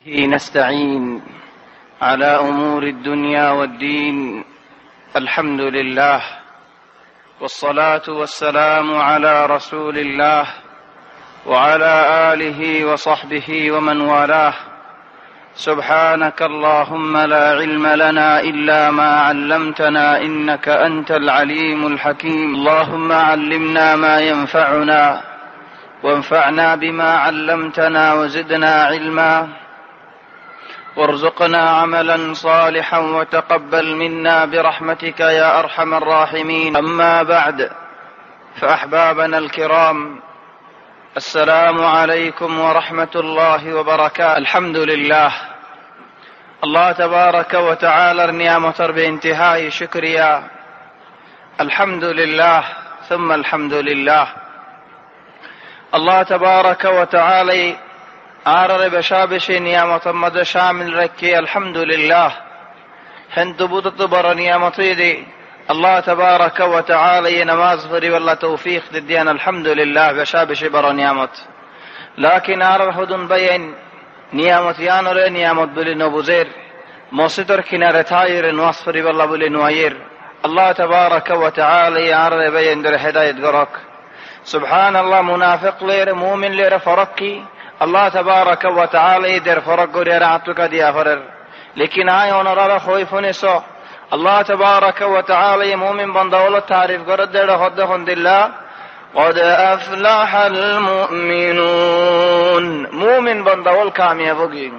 نستعين على أمور الدنيا والدين. الحمد لله والصلاة والسلام على رسول الله وعلى آله وصحبه ومن والاه. سبحانك اللهم لا علم لنا إلا ما علمتنا إنك أنت العليم الحكيم. اللهم علمنا ما ينفعنا وانفعنا بما علمتنا وزدنا علما وارزقنا عملا صالحا وتقبل منا برحمتك يا أرحم الراحمين. أما بعد، فأحبابنا الكرام، السلام عليكم ورحمة الله وبركاته. الحمد لله، الله تبارك وتعالى نعمة بانتهاء شكريا. الحمد لله ثم الحمد لله. الله تبارك وتعالى آرر بشابش نعمة مد شامل ركي. الحمد لله هند بودت بر نعمتي دي الله تبارك وتعالى نماز فري والله توفيق ديان. الحمد لله بشابش بر نعمت، لكن آرر هدن بين نعمت يانر نعمت بلي نبوزير موسيطر كنار تاير نواس فري والله بلي نواير. الله تبارك وتعالى آرر بين در هداية غرق. سبحان الله، منافق لير مؤمن لير فرقي الله تبارك وتعالى در فرق گوری راتو کا دیا فرر. لیکن آئے اونرا خویفونی سو الله تبارك وتعالى مؤمن بندول تعريف قرد در خد خند الله. قد أفلح المؤمنون، مؤمن بندول کامیابی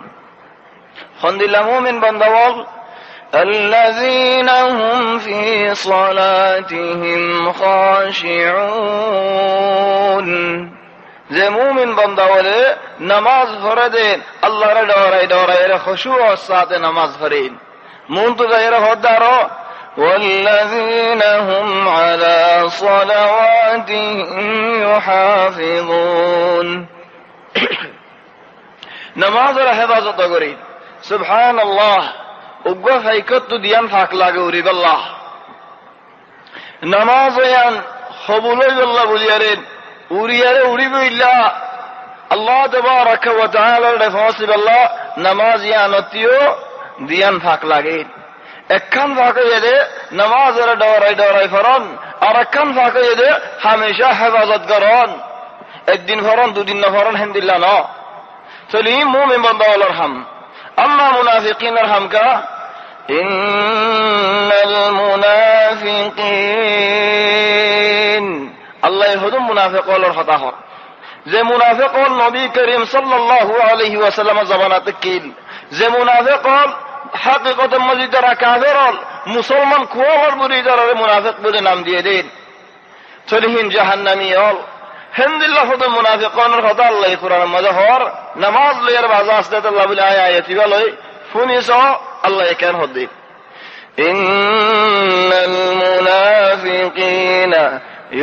خند الله. مؤمن بندول الذين هم في صلاتهم خاشعون. زي مؤمن بندوله نماز فرده الله را دورای خشوع و سات نماز فرین منتظر خدارو. والذين هم على صلواتهم يحافظون. نماز را حفاظت کرید. سبحان الله، اگه حقیقت دیان فاک لاگوری بالله. نماز یان قبولی بالله بلیارین উড়িয়ারে উড়িব ইল্লা আল্লাহ তাবারাক ওয়া তাআলার রেফাসি আল্লাহ নামাজ ইয়ানতিও দিয়ান ফাক লাগে। একখান ফাকে এদে নামাজের ডরাই ফরন, আর একখান ফাকে এদে হামেশা হেফাজত করন। একদিন ফরন দুদিন না ফরন হামদুলিল্লাহ না চলি মুমিন বান্দাওয়ালার হাম। আম্মা মুনাফিকিনের হামকা ইন্নাল মুনাফিকিন আল্লাহ হুদুম মুনাফিক হলোর কথা হর। যে মুনাফিক হল নবী করিম সাল্লাল্লাহু আলাইহি ওয়াসাল্লামের জামানাতে কিল। যে মুনাফিক হল হাকিকতে মজিদারা কাফের হল, মুসলমান কোয়ার বুরিদারে মুনাফিক বলে নাম দিয়ে দেন। চলিহিন জাহান্নামী হল। হিন্দিল্লাহ হুদুম মুনাফিকনের কথা আল্লাহ কুরআনের মধ্যে হর। নামাজ লয়ের বাজাস দেতে আল্লাহ বলে আয়াতি বলে শুনিস আল্লাহ কেন হদ দে ইন্নাল মুনাফিকিনা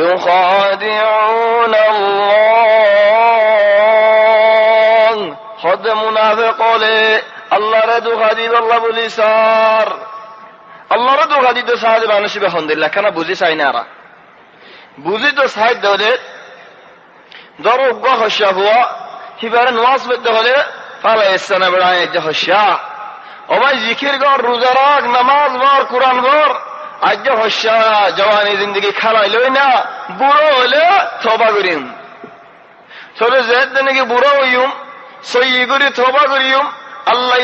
يخادعون الله. خد منافق له الله ردو خدي الله بولي سار الله ردو خدي تو ساز بانشي بخند الله كنا بوزي ساينارا بوزي تو سايد دوله دارو غا خشافوا هبار نواز بدله فلا السنه براي جهشا او ما ذکر گار روزه راک نماز وار قرآن وار আজ হস্যা জওয়ানি জিন্দগি খালাইলই না বুড়ো হলে তওবা করিম। চলে যেতে নাকি বুড়ো হইম সই করি তওবা করিম। আল্লাহ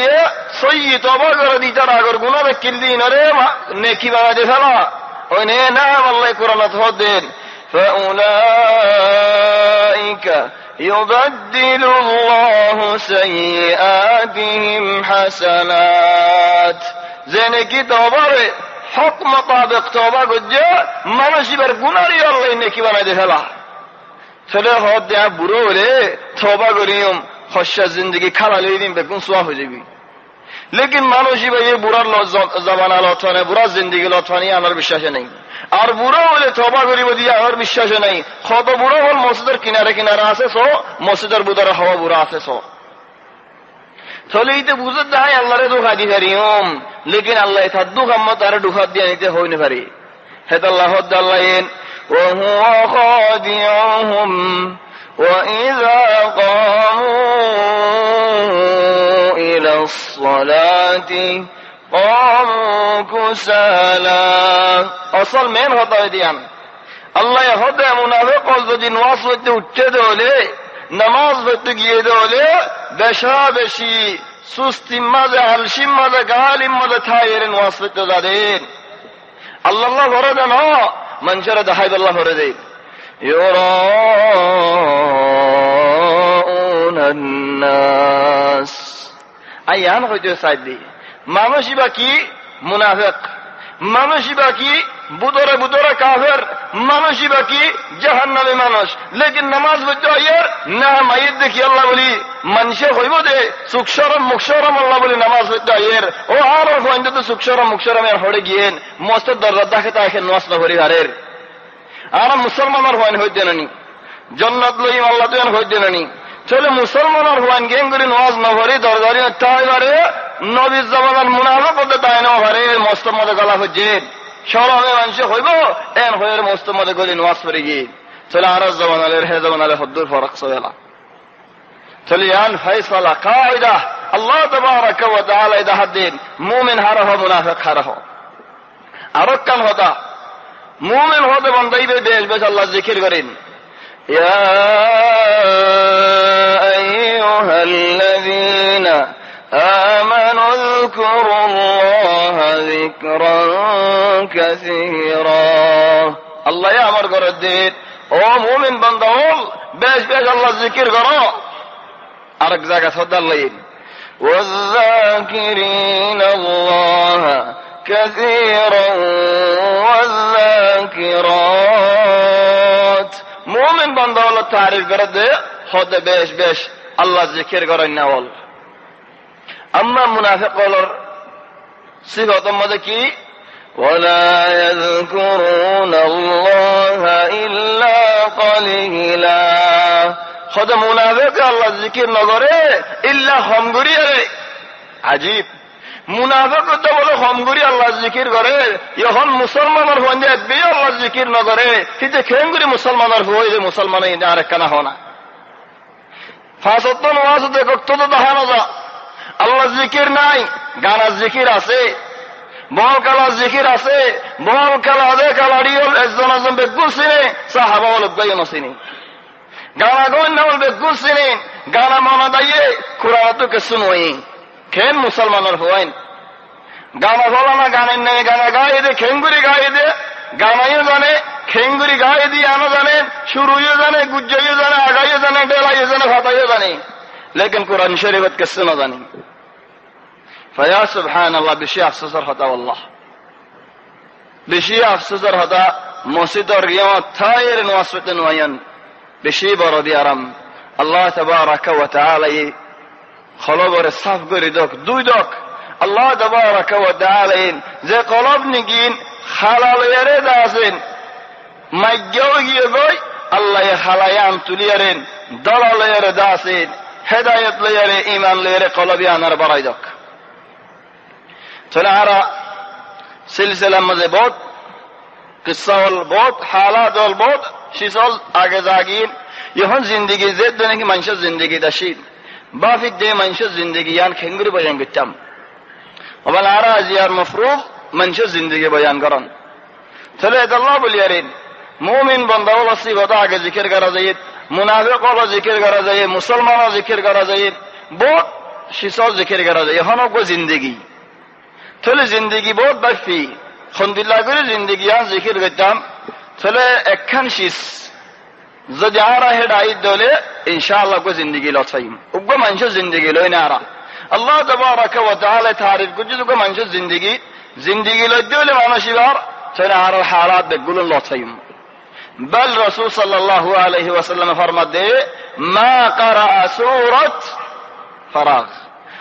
সই তওবা করে দিতার আগর গুনাহ কিল্লি নরে নেকি বাজে ফেলা ওই নে না আল্লাহ কোরআনত হদেন ফাউলাইকা ইউবাদদিলু আল্লাহু সাইয়্যাতিহিম হাসানাত। যে নাকি তওবারে হক মোতাবেক তওবা করছে মানুষের গুনাহই আল্লাহ নেকি বানাই দে ফেলা। ছেলে হদ দেয়া বুড়ো হলে তওবা করিম হস্যা জিন্দগি খালালে দিন বেগুন সোয়া হয়ে যাবি। লেকিন মানুষই ভাই বুড়ার জমানা লথনে বুড়া জিন্দগি লথনি আমার বিশ্বাসে নেই। আর বুড়ো হলে তওবা করিব দিয়ে আমার বিশ্বাসে নেই। কত বুড়ো হল মসজিদের কিনারে কিনারে আছে সো মসজিদের বুদারে হওয়া বুড়া আছে সো চলিতে বুঝে যায় আল্লাহরে ধোকা দি পারিম। লেকিন আল্লাহ থাদ্দু কাম্মত তারে ধোকা দিয়ে নিতে হই না পারি। হেদ আল্লাহ দাল্লাইন وهو خادعهم وإذا قاموا الصلاة قاموا كسالى أصل من هذا ديان الله يهدى منافق যদি নামাজ পড়তে উঠতে দলে নামাজ পড়তে গিয়ে দলে বেশা বেশি সুস্তির মাঝে আলসির মাঝে গালির মাঝে থাইয়ের নামাজ পড়তে যাবেন আল্লাহ ভরে দেন মানুষেরা দেখাই আল্লাহ ভরে দেয় ইউরাউনা الناس আয়ান হইতে সাইদি মানুষই বাকি মুনাফিক মানুষই বাকি বুদরে বুদরে কাফের মানুষই বাকি জাহান্নামী মানুষ লেকিন নামাজ পড়তে আইয়ার না মাইর দেখি আল্লাহ বলি মানুষে হইব দে সুখসরম মুখসরম আল্লাহ বলি নামাজ পড়তে আইয়ার ও আর হইন তো সুখসরম মুখসরম এর হড়ে গিয়েন মস্ত দরজা দেখে তাকে নামাজ না করি হারের আর মুসলমানের হইন হইতে নানি জান্নাত লইম আল্লাহ দেন হইতে নানি চলে মুসলমানের হইন গেম করে নামাজ না পড়ি দরজারি তাইবারে নবীর জামানার মুনাফিক হতে তাই না হারে মস্ত মধ্যে গলা হচ্ছে সরমে মানুষ হইব এন হয়ের মস্ত মধ্যে গলি নামাজ পড়ে গিয়ে চলে আর জামানালের হে জামানালে হদ্দুর ফরক সবেলা চলে আন ফাইসালা কায়দা আল্লাহ তাবারাকা ওয়া তাআলা ইদাহাদ দিন মুমিন হারহ মুনাফিক হারহ আর কান হতা মুমিন হতে বান্দাইবে বেশ বেশ আল্লাহ জিকির করেন ইয়া আইয়ুহাল্লাযীনা آمنوا اذكروا الله ذكرا كثيرا الله يأمر قردين او مؤمن بندول بيش بيش الله ذكر قرأ أرق زاكا صد الليل والذاكرين الله كثيرا والذاكرات مؤمن بندول التعريف قردين خد بيش بيش الله ذكر قرأ النوال أما منافق قولر صفة مدكي ولا يذكرون الله إلا قليلا خد منافق الله ذكر نظره إلا خمغري عجيب منافق তো বলে খমগুরি আল্লাহ জিকির করে এখন মুসলমানের হইতে একবে আল্লাহ জিকির না করে কিন্তু খেঙ্গুরি মুসলমানের হই যে মুসলমান আর কানা হনা ফাসত নামাজ দেখো তো দেখানো যা আল্লাহ জিকির নাই গানা জিকির আছে বল কালা জিকির আছে বল কালা দে কালাড়িও একজন একজন বেগুল সিনে সাহাবা বল গায়ন সিনে গানা গন নাল বেগুল সিনে গানা মানা দাইয়ে কুরআন তো কে শুনই কেন মুসলমানের হইন গানা বলা না গানের নেই গানা গায়ে দে খেঙ্গুরি গায়ে দে গানাইও জানে খেঙ্গুরি গায়ে দিয়ে আনো জানে শুরুইও জানে গুজ্জাইও জানে আগাইও জানে ডেলাইও জানে ফাতাইও জানে लेकिन कुरान शरीफ किससे न जानी फया सुबहान अल्लाह बेशी अफसोसर होता वल्लाह बेशी अफसोसर होता मस्जिद और रियात थायर नवासते नयन बेशी बरदी आराम अल्लाह तबारक व तआला ये खलबर साफ करी दक दुई दक अल्लाह तबारक व तआला जे कलब निगिन हालाल यारे दासेन माइगो गिए गय अल्लाह ये हालायान तुलियारेन दलाल यारे दासेन হেদায়েত লয়ারে ঈমান লয়ারে কলবি আনার বাড়াই দক চলে আরা সিলসিলা মধ্যে বহুত কিসসা হল বহুত হালাত হল বহুত শিসল আগে জাগিন এখন জিন্দেগি যে নাকি মানুষের জিন্দেগি দাসিন বাফিক দে মানুষের জিন্দেগি ইয়ান খেঙ্গুরি বয়ান করতাম ওবাল আরা জিয়ার মফরুজ মানুষের জিন্দেগি বয়ান করেন চলে আল্লাহ বলিয়ারেন মুমিন বান্দা হল সিবতা আগে জিকির করা যায় মুনাফিক হল জিকির করা যায় মুসলমান জিকির করা যায় বহুত শিসল জিকির করা যায় এখন জিন্দেগি চলে জিন্দেগি বহুত বাফি খন্দিল্লা করে জিন্দেগি আর জিকির করতাম চলে একখান শিস যদি আরা হেড আইদ দলে ইনশাআল্লাহ কো জিন্দেগি লছাইম উগ্র মানুষের জিন্দেগি লই না আরা আল্লাহ তাবারাক ওয়া তাআলা তারিফ করছে উগ্র মানুষের জিন্দেগি লই দলে মানুষিবার চলে আর হালাত বেগুলো লছাইম بل رسول صلى الله عليه وسلم فرماتے ما قرأ سورة فراغ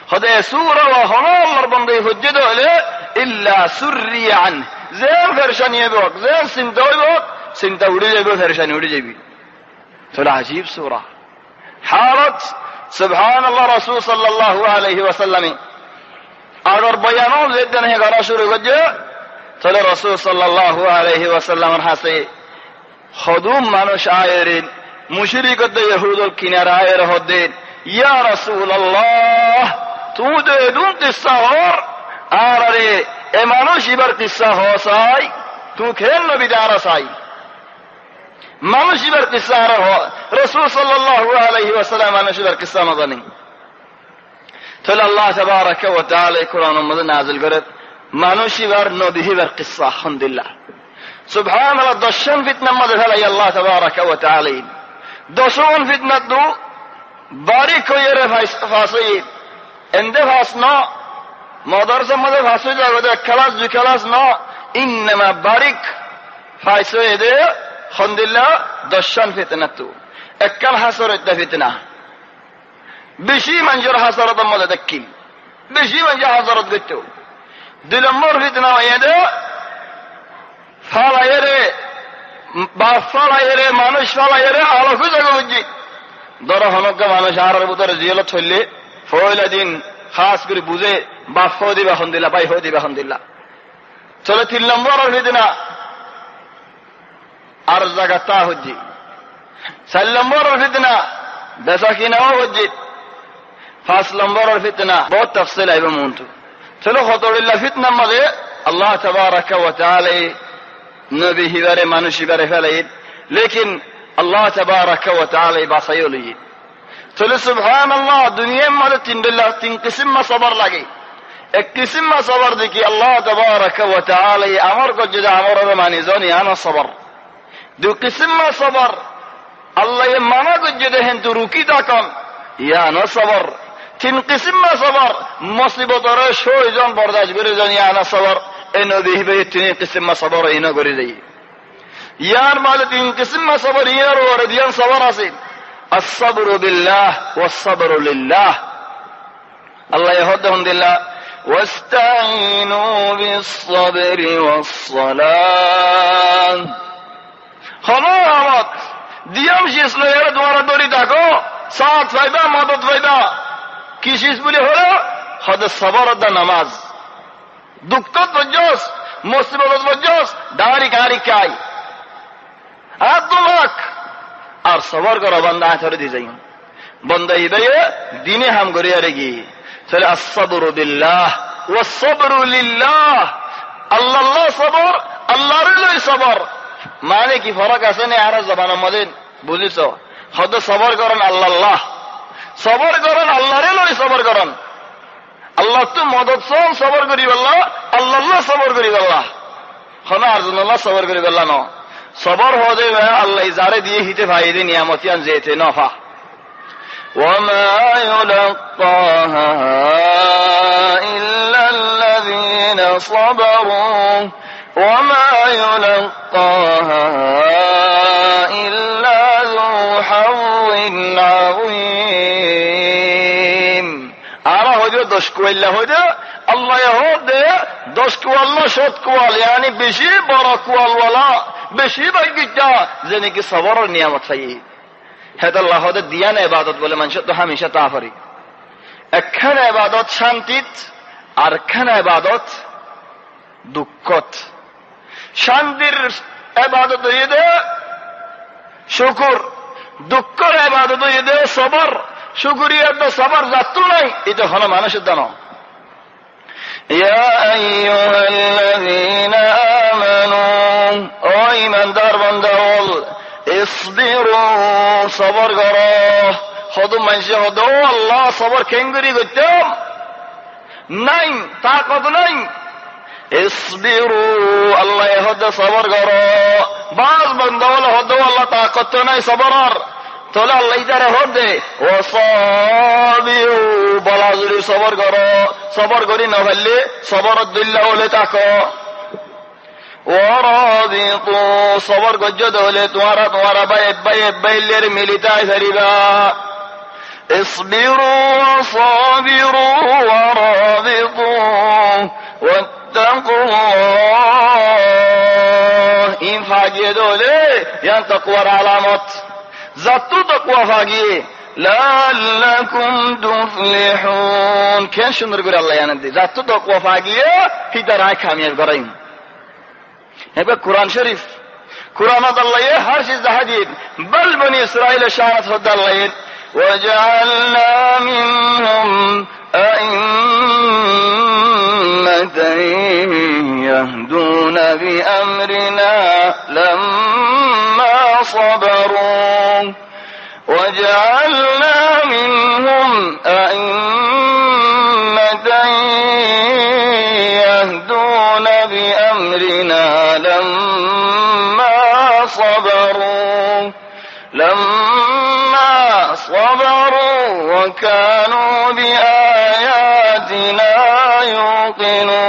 خدا سورة وخمال بندي حجد عليه إلا سري عنه زين فرشانية بوك زين سنتوي بوك سنتوي جيبو فرشانية جيبي فلا عجيب سورة حالت سبحان الله رسول صلى الله عليه وسلم اگر بیانوں زیدہ نہیں کرا شروع کر جو چلے رسول صلى الله عليه وسلم حسے خدوم মানুষ আয়েরেন মুশরিকদের ইহুদুল কিনারা আয়ের হদেন ইয়া রাসূলুল্লাহ তুই তো এদুন কিসা হর আর আরে এ মানুষ এবার কিসা হসাই তুই খেন নবী দাঁড়া চাই মানুষ এবার কিসা আর রাসূল সাল্লাল্লাহু আলাইহি ওয়াসাল্লাম মানুষ এবার কিসা না জানি তাহলে আল্লাহ তাবারাকা ওয়া তাআলা কোরআনের মধ্যে নাযিল করে মানুষ এবার নবী এবার কিসা আলহামদুলিল্লাহ সুবহানাল্লাহ দশন ফিতনার মধ্যে ফেলাই আল্লাহ তাবারাকা ওয়া তাআলা দশন ফিতনা দু বাড়ি কইরে ফাঁসি এন্দে ফাঁস ন মদরসার মধ্যে ফাঁসি যাবে খেলাস দুই খেলাস ন ইন্নামা বারিক ফাঁসি এদে আলহামদুলিল্লাহ দশন ফিতনা তু এককাল হাসরত ফিতনা বেশি মানুষের হাসরতের মধ্যে দেখি বেশি মানুষের হাসরত করতে 2 নম্বর ফিতনা এদে ফালাইরে বাপ ফালাইরে মানুষ ফালাইরে আলোক জায়গা বুঝি ধরো হনজ্ঞ মানুষ আহারের ভিতরে জিয়াল ছড়লে ফয়লা দিন খাস করে বুঝে বাপ হো দিবা আলহামদুলিল্লাহ ভাই হো দিবা আলহামদুলিল্লাহ চলে 3 নম্বর ফিতনা আর জায়গা তা হজ্জি 4 নম্বর ফিতনা বেচা কিনাও হজ্জি 5 নম্বর ফিতনা বহুত তাফসিল আইব মন্টু চলো হতরিল্লাহ ফিতনার মধ্যে আল্লাহ তাবারাকা ওয়া তাআলা নবী হিবারে মানুষ হিবারে ফেলাই লেকিন আল্লাহ তাবারাকা ওয়া তাআলা বাসাইও লই চলে সুবহানাল্লাহ দুনিয়ার মধ্যে 3 কিসম সবর লাগে এক কিসম সবর দেখি আল্লাহ তাবারাকা ওয়া তাআলা আমর কো যে আমরের মানি জানি আনা সবর 2 কিসম সবর আল্লাহ মানা কো যে দেন তো রুকি দাকন ইয়া না সবর 3 কিসম সবর মুসিবতরে শয়জন বরদাশত করে জানি আনা সবর এই নবী হিবারে 3 কিসম সবর ইনা করে যাই ইয়ার মালে 3 কিসম সবর ইয়ার ওর দিয়ান সবর আছে الصبر بالله والصبر لله الله يهدهم لله واستعينوا بالصبر والصلاة خلاص দিয়াম শেষ লয়ের দ্বারা দড়ি থাকো সাথ ফায়দা মদত ফায়দা কি শেষ বলে হলো হদ সবর দা নামাজ দুঃখ বজস মুসিবত বজস দাড়ি গাড়ি কাই আর তোমাক আর সবর করো বান্দা আছরে দি যাই বান্দা ইবায়ে দিনে হাম করে আরে গি চলে আসসাবরু বিল্লাহ ওয়াস সাবরু লিল্লাহ আল্লাহ সবর আল্লাহর লই সবর মানে কি ফরক আছে না আর জবানের মধ্যে বুঝিছো হদ সবর করেন আল্লাহ সবর করেন আল্লাহর লই সবর করেন আল্লাহ তো মদত সব সবর করি আল্লাহ আল্লাহ সবর করি আল্লাহ হনা আর আল্লাহ সবর করি আল্লাহ ন সবর হদে আল্লাহ যারে দিয়ে হিতে ফাইদে নিয়ামতিয়ান যেতে নফা ওয়ামা ইউলাক্কাহা ইল্লাল্লাযীনা সাবারু ওয়ামা ইউলাক্কাহা ইল্লা যু হাওযিন আযীম আরা হযো দশ কোয়াল্লা হযো আল্লাহ হদে দশ কোয়াল্লা শত কোয়াল yani বেশি বড় কোয়ালওয়ালা বেশি ভাগ্যটা যে নাকি সবরের নিয়ামত চাই হেদ আল্লাহ হদে দিয়া না ইবাদত বলে মানুষ তো হামেশা তা পারি একখানা ইবাদত শান্তিত আর খানা ইবাদত দুঃখত শান্তির ইবাদত হইয়ে দে শুকর দুঃখের ইবাদত হইয়ে দে সবর শুকরিয়া তো সবর যাত্রা নাই এটা হলো মানুষের দান ইয়া আইয়ুহাল্লাযীনা আমানু ও ইমানদার বান্দা বল ইসবিরু সবর করো হদ মানুষ হদ আল্লাহ সবর কেঙ্গুরি করতাম নাই তাকত নাই ইসবিরু আল্লাহ হদ সবর করো বাস বান্দা বল হদ আল্লাহ তাকত নাই সবরর তোলে আল্লাহ যারা হদে ও সাবিরু বলা জুড়ি সবর করো সবর করি না ফেললে সবর দিল্লা বলে তাকো ওরাবিতু সবর গজ্জত হলে তোমারা বাইলের মিলিতায় ফেরিবা ইসবিরু সাবিরু ওরাবিতু ওয়াত্তাকুল্লাহ ইন ফাগিয়ে দলে ইয়ান তাকওয়ার আলামত জাতু তাকওয়া ফাগিয়ে লাল্লাকুম তুফলিহুন কেন সুন্দর করে আল্লাহ জানেন দি জাতু তাকওয়া ফাগিয়ে হিদারায় কামিয়াব করাই এবার কুরআন শরীফ কুরআন আল্লাহ হর চीज হাদিদ বল বনি ইসরাইল শাহাদাত আল্লাহ وجعلنا منهم أئمة يهدون بأمرنا لما صبروا وجعلنا منهم أئمة يهدون بأمرنا لما صبروا وكانوا بآياتنا يوقنون.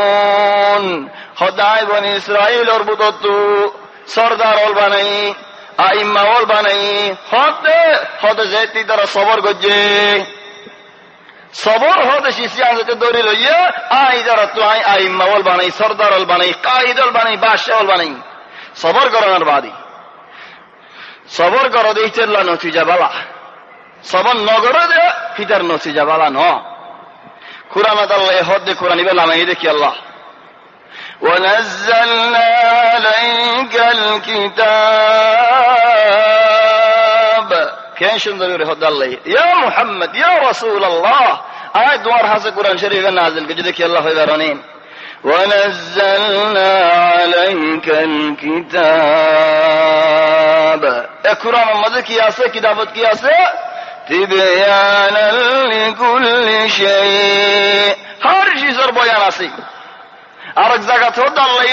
خدای بنی اسرائیل اور بودتو سردار ول بنائی আইম্মা ول بنائی خود زیتی در صبر گجে صبر হতে শিশি আনতে দৌড়ি লইয়া আইদার তো আইম্মা ول بنائی সরদার ول بنائی কায়েদ ول بنائی বাদশা ول بنائی صبر করার বাদী صبر করো দেইতেলা নতিজা বালা صبر নগরে দে ফিতার নতিজা বালা ন কুরআন আল্লাহ হদে কুরআন ইবালা মাই দেখি আল্লাহ ونزلنا عليك الكتاب كان সুন্দর হদ আল্লাহ ইয়া মুহাম্মদ ইয়া রাসূলুল্লাহ আয় দুয়ার হাসে কুরআন শরীফ নাযিল করে দেখি আল্লাহ হইবারনি ونزلنا عليك الكتاب কুরআন মধ্যে কি আছে কিতাবত কি আছে تبيانا لكل شيء হর চিজের বয়ান আছে আর এক জায়গা তো আল্লাহ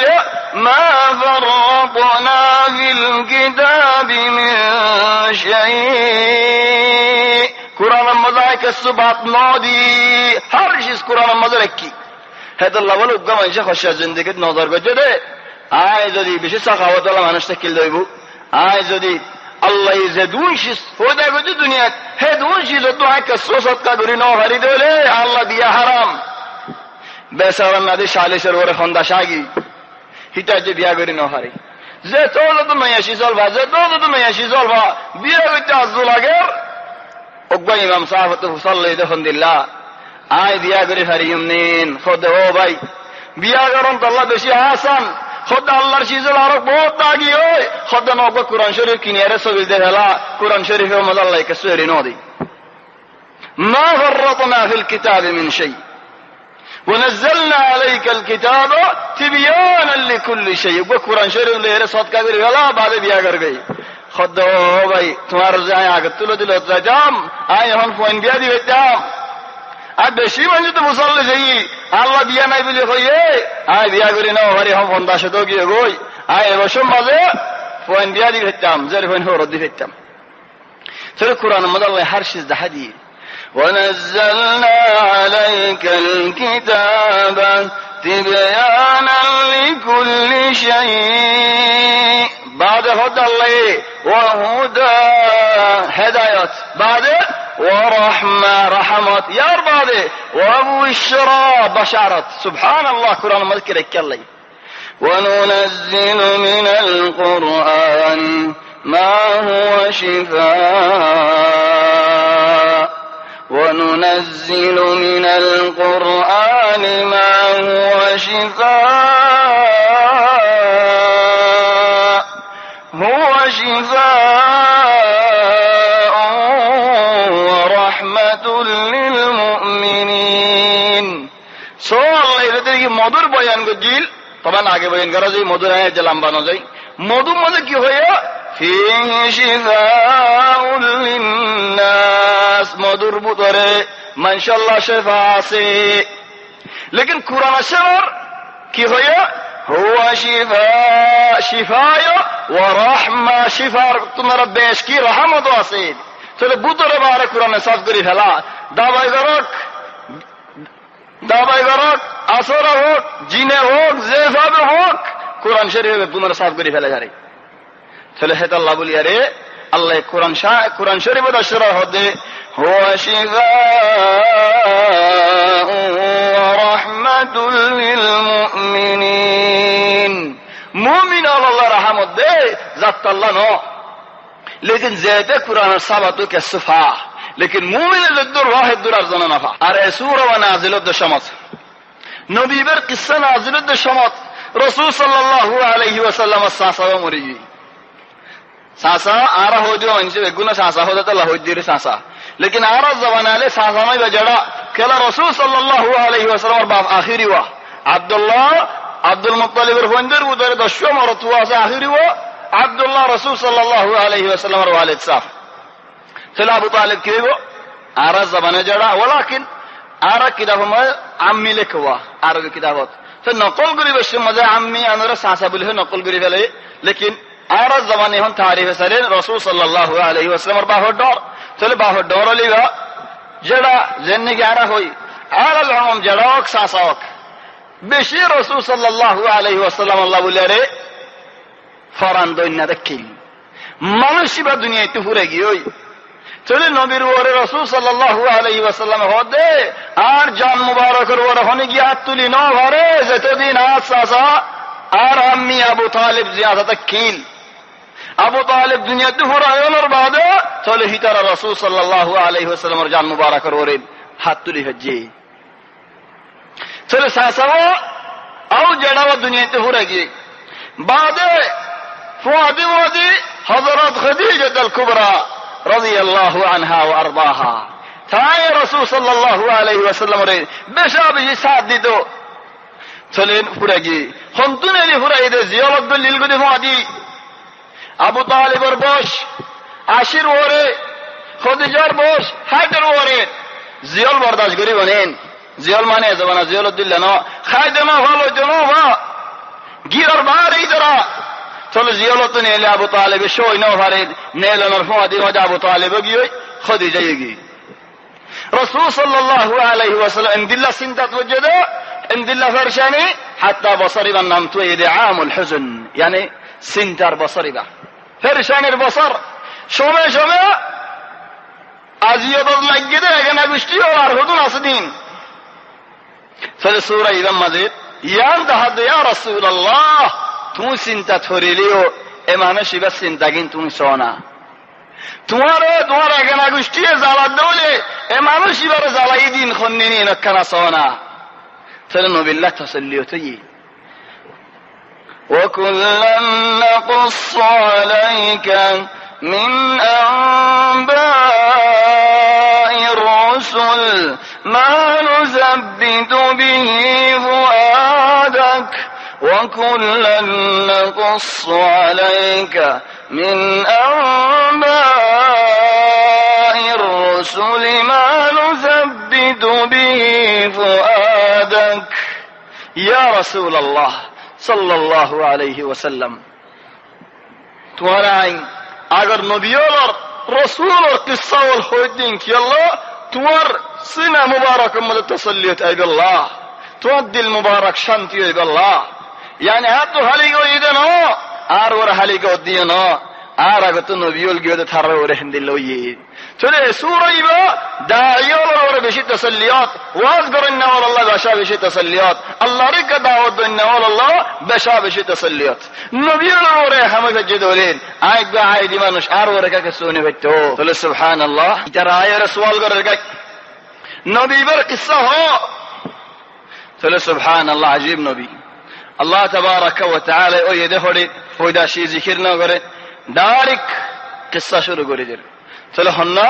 মা ফাররাতনা ফিল কিতাবি মিন শাই কুরআনের মধ্যে কিছু বাত নদি হর চিজ কুরআনের মধ্যে রাখি হেদাল্লাহ বলে উগ্র মানুষ খসা জিন্দেগি নজর গজে দে আয় যদি বেশি সাখাওয়াত ওয়ালা মানুষ থাকলে দইব আয় যদি আল্লাহ যে দুই চিজ হইদা গজে দুনিয়াত হে দুই চিজ তো আয় কিছু সদকা করি ন হারি দেলে আল্লাহ দিয়া হারাম বেসারা নাদি শালিশের ওরে খন্দা শাগি হিটা যে বিয়া করি ন হারি যে তো মাইয়াশি চলবা যে তো মাইয়াশি চলবা বিয়া করতে আজু লাগে ওগবা ইমাম সাহেব তো সাল্লাই দেখুন দিল্লা আয় বিয়া করে হারি এমনিন খোদে ও ভাই বিয়া করুন তো আল্লাহ বেশি আসান খোদা আল্লাহর চিজল আরো বহুত আগি হয় খোদা নব কুরআন শরীফ কিনিয়ারে ছবি দেখালা কুরআন শরীফের মধ্যে আল্লাহ কে সরি নদি মা ফাররাতনা ফিল কিতাবি মিন শাই ونزلنا عليك الكتاب تبيانا لكل شيء কুরআন শরীফ লেরে সদকা করে গেলা বাদে বিয়া কর গই খোদা ভাই তোমার যায় আগে তুলে দিল যাম আয় এখন ফোন বিয়া দিবে যাম আর বেশি মানে তো মুসল্লি যাই আল্লাহ বিয়া নাই বলে কইয়ে আয় বিয়া করে নাও হরি হম বন্দাসে তো গিয়ে গই আয় রসম বাজে ফোন বিয়া দিবে যাম জের ফোন হর দিবে যাম সরে কুরআন মধ্যে আল্লাহ হর চিজ দেখা দিয়ে ونزلنا عليك الكتاب تبيانا لكل شيء بعد هدى الله وهدى هدايات بعد ورحمة رحمات يا بعد وبشرى بشارات سبحان الله قرآن مذكر الله وننزل من القرآن ما هو شفاء وننزل من القرآن ما هو شفاء ورحمة للمؤمنين سو الله এদের কি মধুর বয়ান গজিল তখন আগে বয়ান করা যায় মধুর আয়াত যে লম্বা না যায় মধু মধ্যে কি হয় فيه شفاء للناس মধুর ভিতরে মাশাআল্লাহ শিফা আছে লেকিন কুরআন শরীফ কি হয় হুয়া শিফা ওয়া রাহমা শিফার তোমার বেশ কি রহমত আছে তাহলে ভিতরে বারে কুরআনে সাফ করে ফেলা দাবাই গরক আসর হোক জিনে হোক যেভাবে হোক কুরআন শরীফে পুনর সাফ করে ফেলা যায় তাহলে হেত আল্লাহ বলি আরে আল্লাহ কুরআন শরীফে দশরা হদে হুয়া শিফাউ ওয়া রাহমাতুল লিল মুমিনিন মুমিন আল্লাহ রহমত দে জাত আল্লাহ ন লেকিন যেতে কুরআনের সাবাতু কে সুফা লেকিন মুমিনের দূর ওয়াহিদ দূর আর জানা নাফা আর সূরা ওয়া নাজিলত শামাত নবীর কিসসা নাজিলত শামাত রাসূল সাল্লাল্লাহু আলাইহি ওয়াসাল্লাম সাহাবা মরি सासा आरा हो जो इनसे गुना सासा हो जाता ला हो जीरे सासा लेकिन आरा जमाना ले सासा में बजड़ा কেলা রাসূল সাল্লাল্লাহু আলাইহি ওয়াসাল্লামের বাপ আখিরি ওয়া আব্দুল্লাহ আব্দুল মুত্তালিবের বন্ধুর উদরে 10 মরত ওয়া আছে আখিরি ওয়া আব্দুল্লাহ রাসূল সাল্লাল্লাহু আলাইহি ওয়াসাল্লামের ওয়ালিদ সাহ তাহলে আবু তালিব কি হইব আরা জবানে জড়া ওয়ালাকিন আরা কিতাব ময় আম্মি লেখওয়া আরবি কিতাবত তো নকল করি বেশি মজা আম্মি আনরা সাসা বলি নকল করি ফেলে লেকিন আরা জবানে হন তারিফ সারে রাসূল সাল্লাল্লাহু আলাইহি ওয়াসাল্লামের বাহর ডর তাহলে বাহর ডর লিবা জড়া জেনে কি আরা হই আর আলহাম জড়াক সাসাক বেশি রাসূল সাল্লাল্লাহু আলাইহি ওয়াসাল্লাম আল্লাহ বলে রে ফরান দইনা দেখিল মানুষই বা দুনিয়াতে ঘুরে গিয়ে চলে নবীর ওরে রাসূল সাল্লাল্লাহু আলাইহি ওয়াসাল্লাম হদে আর জান মুবারকের ওরে হনে গিয়ে হাত তুলি ন ভরে যতদিন আসা আর আম্মি আবু তালিব জিয়াদা কিল আবু তালিব দুনিয়াতে ঘুরানোর বাদে চলে হিতারা রাসূল সাল্লাল্লাহু আলাইহি ওয়াসাল্লামের জান মুবারকের ওরে হাত তুলি হজ্জি চলে সাসাও আও জড়াও দুনিয়াতে ঘুরে গিয়ে বাদে ফুয়াদি ওয়াদি হযরত খাদিজা আল কুবরা রাদিয়াল্লাহু আনহা ওয়া আরদাহা তাই রাসূল সাল্লাল্লাহু আলাইহি ওয়াসাল্লামের বেশা বেশি সাথ দিত চলেন ঘুরে গিয়ে হন্তুনেলি ঘুরাই দে জিয়ারত দলিল গদি ফুয়াদি আবু তালিবের বয়স 80 ওরে খাদিজার বয়স 60 ওরে জিয়াল বরদাস্ত করি বলেন জিয়াল মানে জবানা জিয়াল দিল্লা না খাইদে না ভালো জনো বা গিরার বাড়ি যারা চলো জিয়ালত নেলে আবু তালিব সই না ভারে নেলনের ফুয়াদি মজা আবু তালিব গিয়ে খাদিজা গিয়ে রাসূল সাল্লাল্লাহু আলাইহি ওয়াসাল্লাম ইনদিল্লা সিনতাত ওজদা ইনদিল্লা ফরশানি হাত্তা বসরিবা নাম তো ইদআমুল হুজন মানে সিনতার বসরিবা ফরশানির বসর সময় সময় আজিয়ত লাগিয়ে দে এখানে বৃষ্টি আর হুদুন আসদিন চলে সূরা ইদাম মাজিদ ইয়ান দাহাদ ইয়া রাসূলুল্লাহ তুমি চিন্তা ছড়িলেও এ মানুষ এবার চিন্তা কিন্তু তুমি শোনা তোমার এখানে গোষ্ঠী জ্বালা দৌলে এ মানুষ এবার জ্বালাই দিন খন্নি নখানা শোনা তাহলে নবিল্লাহ তসল্লি হতো ই وَكُلًّا نَّقُصُّ عَلَيْكَ مِنْ أَنبَاءِ الرُّسُلِ مَا نُثَبِّتُ بِهِ فُؤَادَكَ وَكُلًّا نَّقُصُّ عَلَيْكَ مِنْ أَنبَاءِ الرُّسُلِ مَا نُثَبِّتُ بِهِ فُؤَادَكَ يا رسول الله صلى الله عليه وسلم तुम्हारा अगर नबियों और रसूल और किस्सा और होइदिन कि अल्लाह तुम्हार सीना मुबारक में तसल्लियत है अल्लाह तुम्हार दिल मुबारक शांति है अल्लाह यानी हाथ तो हाली को इधर हो आर और हाली को दिए न आर अगर तो नबियों की उधर थारे और हिंदिलो ये चले सूरा इबा दाइयों और बेशी तसल्लियत वाज करने वाला अल्लाह बेशा बेशी तसल्लियत अल्लाह रे का दावत देने वाला अल्लाह बेशा बेशी तसल्लियत नबियों और हमें सज्जद होलेन आइक बा आइ दी मानुष आर और का सोने बैठो चले सुभान अल्लाह इधर आए और सवाल कर रहा नबी बर किस्सा हो चले सुभान अल्लाह अजीब नबी अल्लाह तबारक व तआला ओ ये देखो फयदा शी जिकिर ना करे डायरेक्ट किस्सा शुरू করে দিল চলো হন্না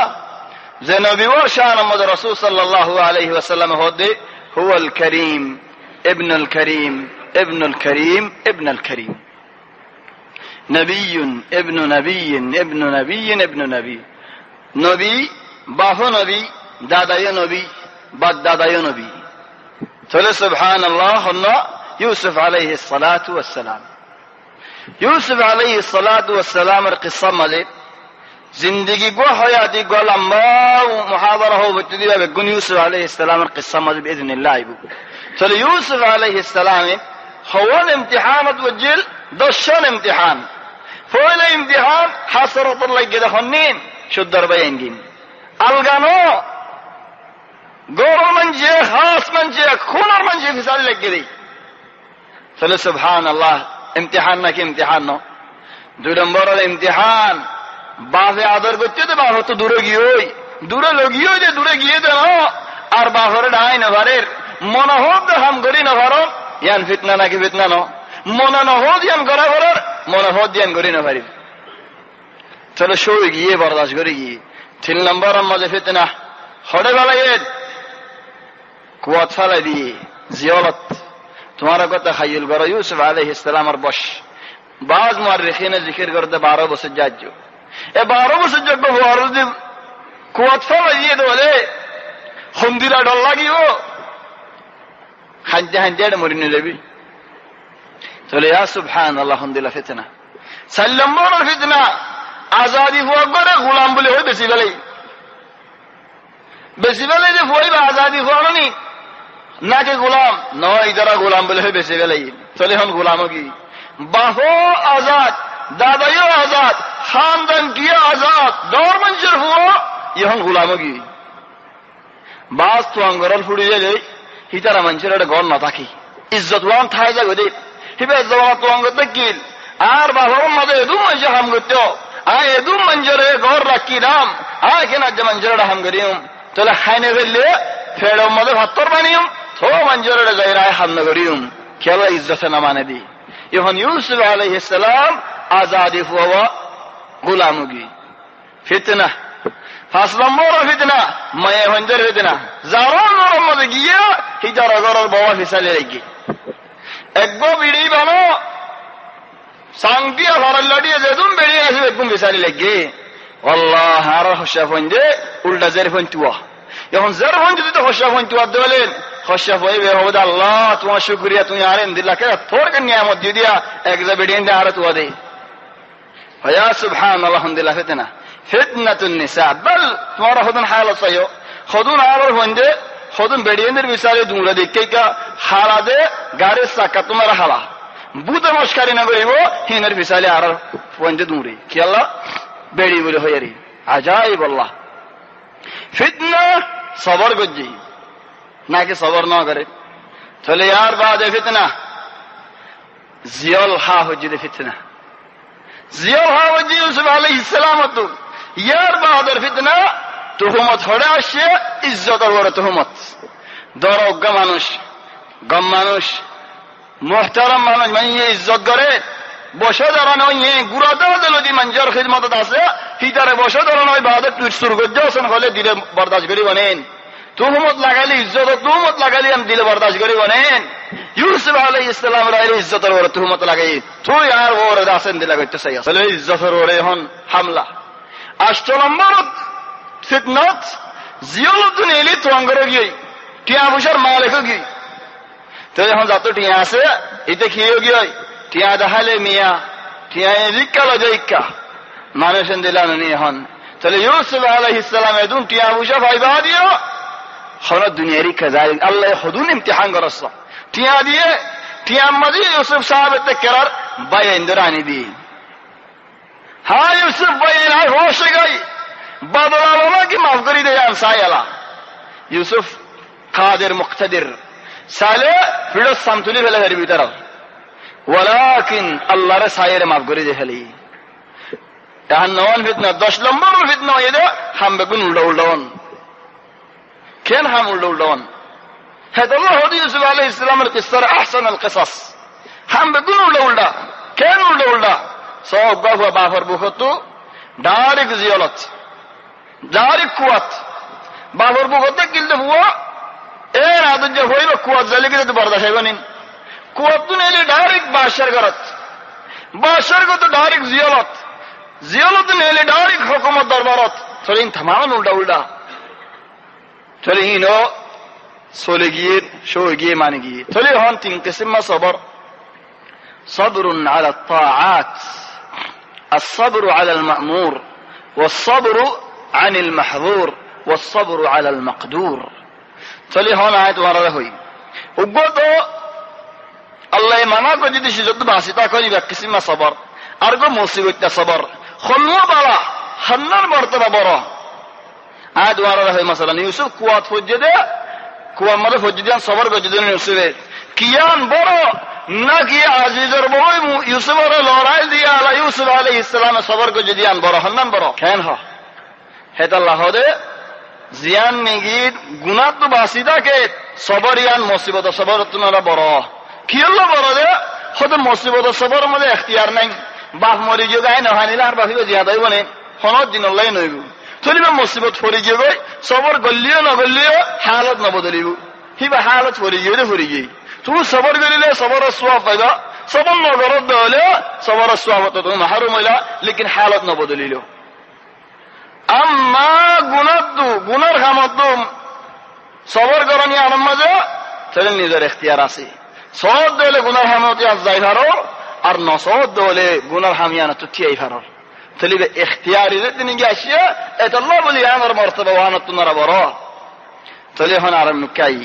যে নবী ও শান মুহাম্মদ রাসূল সাল্লাল্লাহু আলাইহি ওয়াসাল্লাম হদে হুয়াল করিম ইবনুল করিম ইবনুল করিম ইবনুল করিম নবিয়ুন ইবনু নবিয়িন ইবনু নবিয়িন ইবনু নবী নবী বাহু নবী দাদায় নবী বাদ দাদায় নবী চলো সুবহানাল্লাহ হন্না ইউসুফ আলাইহিস সালাতু ওয়াস সালাম ইউসুফ আলাইহিস সালাতু ওয়াস সালামের কিসসা মানে जिंदगी को हयाती को लंबा मुहावरा हो बच्चे दिया बेगुन यूसुफ अलैहिस्सलाम की किस्सा मज़ बिइज़्निल्लाह इबू चलो यूसुफ अलैहिस्सलाम हवल इम्तिहान वजिल दशन इम्तिहान फौल इम्तिहान हसरत अल्लाह के दखनीन शुद्धर बयंगिन अलगानो गोरो मंजे खास मंजे खूनर मंजे फिसल लग गई चलो सुभान अल्लाह इम्तिहान ना कि इम्तिहान नो दो नंबर इम्तिहान बाजे आदर करते तो बाहर तो दूरे लोगियो जे दूरे गए तो और बाहर ढाई न भरे मन हो तो हम गरी न भरो यान फितना ना कि फितना नो मन न हो दियान गरा भरर मन हो दियान गरी न भरी चलो शो गए बर्दाश्त करी 3 नंबर हम मजे फितना होड़े वाला ये কুয়াত ফালাই দিয়ে জিয়ালত তোমার কথা খাইল গর ইউসুফ আলাইহিস সালামের বশ বাজ মুআররিখিনে জিকির করতে 12 বছর যাজ্য এ 12 বছর যোগ্য হওয়ার যদি কুয়াত ফালাই দিয়ে দলে হন্দিরা ডর লাগিও হানতে হানতে মরিনে যাবি তাহলে ইয়া সুবহানাল্লাহ হন্দিলা ফিতনা সাল্লামর ফিতনা আজাদি হওয়া করে গোলাম বলে হয় বেশি বেলে যে হইবা আজাদি হওয়া নি নাকি গোলাম নয় যারা গোলাম বলে হয় বেশি বেলাই চলে হন গোলামও কি বাহো আজাদ দাদাইও আজাদ খানদান কি আজাদ দর মঞ্জুর হুয়া ইহন গোলামও কি বাস তো আঙ্গরল ফুড়িয়ে যাই হিতারা মানুষের একটা গড় না থাকি ইজ্জত ওয়ান থাই যাবে দে হিবে জবাব তো অঙ্গ দেখিল আর বাবার মাঝে এদু মানুষ হাম করতো আয় এদু মঞ্জুরে গড় রাখি রাম আয় কেনা যে মঞ্জুরে হাম করিম তাহলে খাইনে ফেললে ফেড়ের মধ্যে ভাত্তর বানিম তো মঞ্জুরে যাই হাম না করিম খেলা ইজ্জতে না মানে দি এখন ইউসুফ আলাইহিস সালাম আজাদি হওয়া গোলামুগি ফিতনা 5 নম্বর ফিতনা মায়ে হঞ্জর ফিতনা জারোর মধ্যে গিয়ে হিজারা গরর বাবা ফিসালে রেখে একগো বিড়ি বানো সাংটিয়া ঘরের লড়িয়ে যেদুম বেরিয়ে আসবে একদম ফিসালি লেগে আল্লাহ আর হস্যা ফঞ্জে উল্টা জের ফঞ্চুয়া এখন জের ফঞ্চ যদি হস্যা ফঞ্চুয়া দেবেন হস্যা ফই বে হবে আল্লাহ তোমার শুকরিয়া তুমি আরেন দিলাকে তোর কে নিয়ামত দিয়ে দিয়া এক যে বেডিয়ে দে আর তুয়া দে ইয়া সুবহানাল্লাহ আলহামদুলিল্লাহ ফিতনা ফিতনাতুন নিসা বল তোমার হদন হালত চাইও হদন আর ফঞ্জে হদন বেডিয়ের বিসারে দুমরা দেখে কা হালা দে গাড়ির চাকা তোমার হালা বুধ নমস্কারী না করিব হিনের বিসালে আর ফঞ্জে দুমরে কি আল্লাহ বেড়ি বলে হয়ে রে আজাইব আল্লাহ ফিতনা সবর গজ্জি নাকি সবর না করে তাহলে ইয়ার বাদে ফিতনা জিয়ল হা হজ্জিদে ফিতনা জিয়ল হা হজ্জি ইউসুফ আলাইহিস সালাম তো ইয়ার বাদের ফিতনা তুহমত হড়ে আসছে ইজ্জতের বড় তুহমত দরজ্ঞ মানুষ গম মানুষ মোহতারাম মানুষ মানে ইজ্জত করে বসে দাঁড়ানো গুড়া দেওয়া দিল যে মঞ্জুর খিদমত আছে হিতারে বসে দাঁড়ানো বাদে টুইট শুরু করতে আসেন হলে দিলে বরদাস্ত করি বনেন তুহমত লাগাইলে ইজ্জত তুহমত লাগাইলে আমি দিলে বরদাস্ত করি বনেন ইউসুফ আলাইহিস সালাম রাইলে ইজ্জতের বড় তুহমত লাগাই তুই আর ওর আসেন দিলা করতে চাই আসলে ইজ্জতের ওরে এখন হামলা 8 নম্বর ফিতনাত জিয়ালতুন এলি তোঙ্গরে গিয়ে টিয়া বসার মালিক গিয়ে তো এখন যত টিয়া আছে এতে খেয়েও গিয়ে টিয়া দেখালে মিয়া টিয়া রিক্কা লজে ইক্কা মানুষের দিলাম নি এখন তাহলে ইউসুফ আলাইহিস সালাম এদুন টিয়া বসা ভাইবা দিও হলো দুনিয়ারি কাজাই আল্লাহ হদুন ইমতিহান করছ টিয়া দিয়ে টিয়া মাঝে ইউসুফ সাহাবেতে কেরার বাই ইন্দরানি দি হ্যাঁ ইউসুফ ভাই নাই হোশ গই বদলালো কি মাফ করি দে আনসায়ালা ইউসুফ কাদের মুক্তাদির সালে ফিরো সামতুলি ফেলে ধরি ভিতর ওয়ালাকিন আল্লাহর সায়ের মাফ করে দে ফেলি তাহান নওয়ান ফিতনা 10 নম্বর ফিতনা এদে হাম বেগুন উল্টাউন কেন হাম উল্টাউন হেদাল্লাহ হদি ইউসুফ আলাইহিস সালামের কিসসার আহসানুল কিসাস হাম বেগুন উল্টা কেন উল্টা সব গফা বাফর বুখতু ডাইরেক্ট জিয়ালত ডাইরেক্ট কুয়াত বাফর বুখতে কিলতে বুয়া এর আদত যে হইল কুয়াত জালিকে তো বরদাস্ত হইব নিন কুয়াত তো নেলে ডাইরেক্ট বাদশার ঘরত বাদশার গত ডাইরেক্ট জিয়ালত নেলে ডাইরেক্ট হুকুমত দরবারত চলিন থামান উল্টা চলে ইনো চলে গিয়ে শো গিয়ে মানে গিয়ে চলে হন 3 কিসম সবর صبر على الطاعات الصبر على المأمور والصبر عن المحظور والصبر على المقدور চলে হন আয়াত ওয়ারা হই উগত আল্লাহ মানা কো যদি সুযোগ বাসিতা করি কিসমা সবর আর গো মুসিবতটা সবর খলমা বালা হান্নার মর্তবা বড় আয়াত ওয়ারা হই মাসালান ইউসুফ কুয়াত ফজদে কুয়া মরে ফজদে সবর গো যদি ইউসুফে কিয়ান বড় না কি আজিজের বই ইউসুফের লড়াই দিয়ে আলা ইউসুফ আলাইহিস সালাম সবর কো যদি আন বড় হান্নান বড় কেন হ হেদাল্লাহ দে জিয়ান নিগির গুনাহ তো বাসিদাকে সবর ইয়ান মুসিবত সবর তোমরা বড় কি হলো বড় দে হদ মুসিবত সবর মধ্যে এখতিয়ার নাই বাপ মরি যোগায় না হানিলা আর বাহিও জিয়াদাই বনে হনদ দিন আল্লাহ নইবু চলিবে মুসিবত ফরি যোগাই সবর গল্লিও না গল্লিও হালত না বদলিবু হিবা হালত ফুরি গিয়ে তুমি সবর করিলে সবর সোয়াব পাইবা সবর নগরত হলে সবর সোয়াব তুমি মাহরুম হইলা লেকিন হালত নবদলিল আম্মা গুনার খামত সবর করনি আমার মাঝে তাহলে নিজের এখতিয়ার আছে সদ দলে গুনার হামতি আজ যাই ভারো আর নসদ দলে গুনার হামিয়ানা তো ঠিয়াই ভারো তাহলে এখতিয়ারি তিনি গিয়ে আসিয়া এটা বলি আমার মর্তবা ওয়ানত তোমরা বড় তাহলে এখন আর নুকাই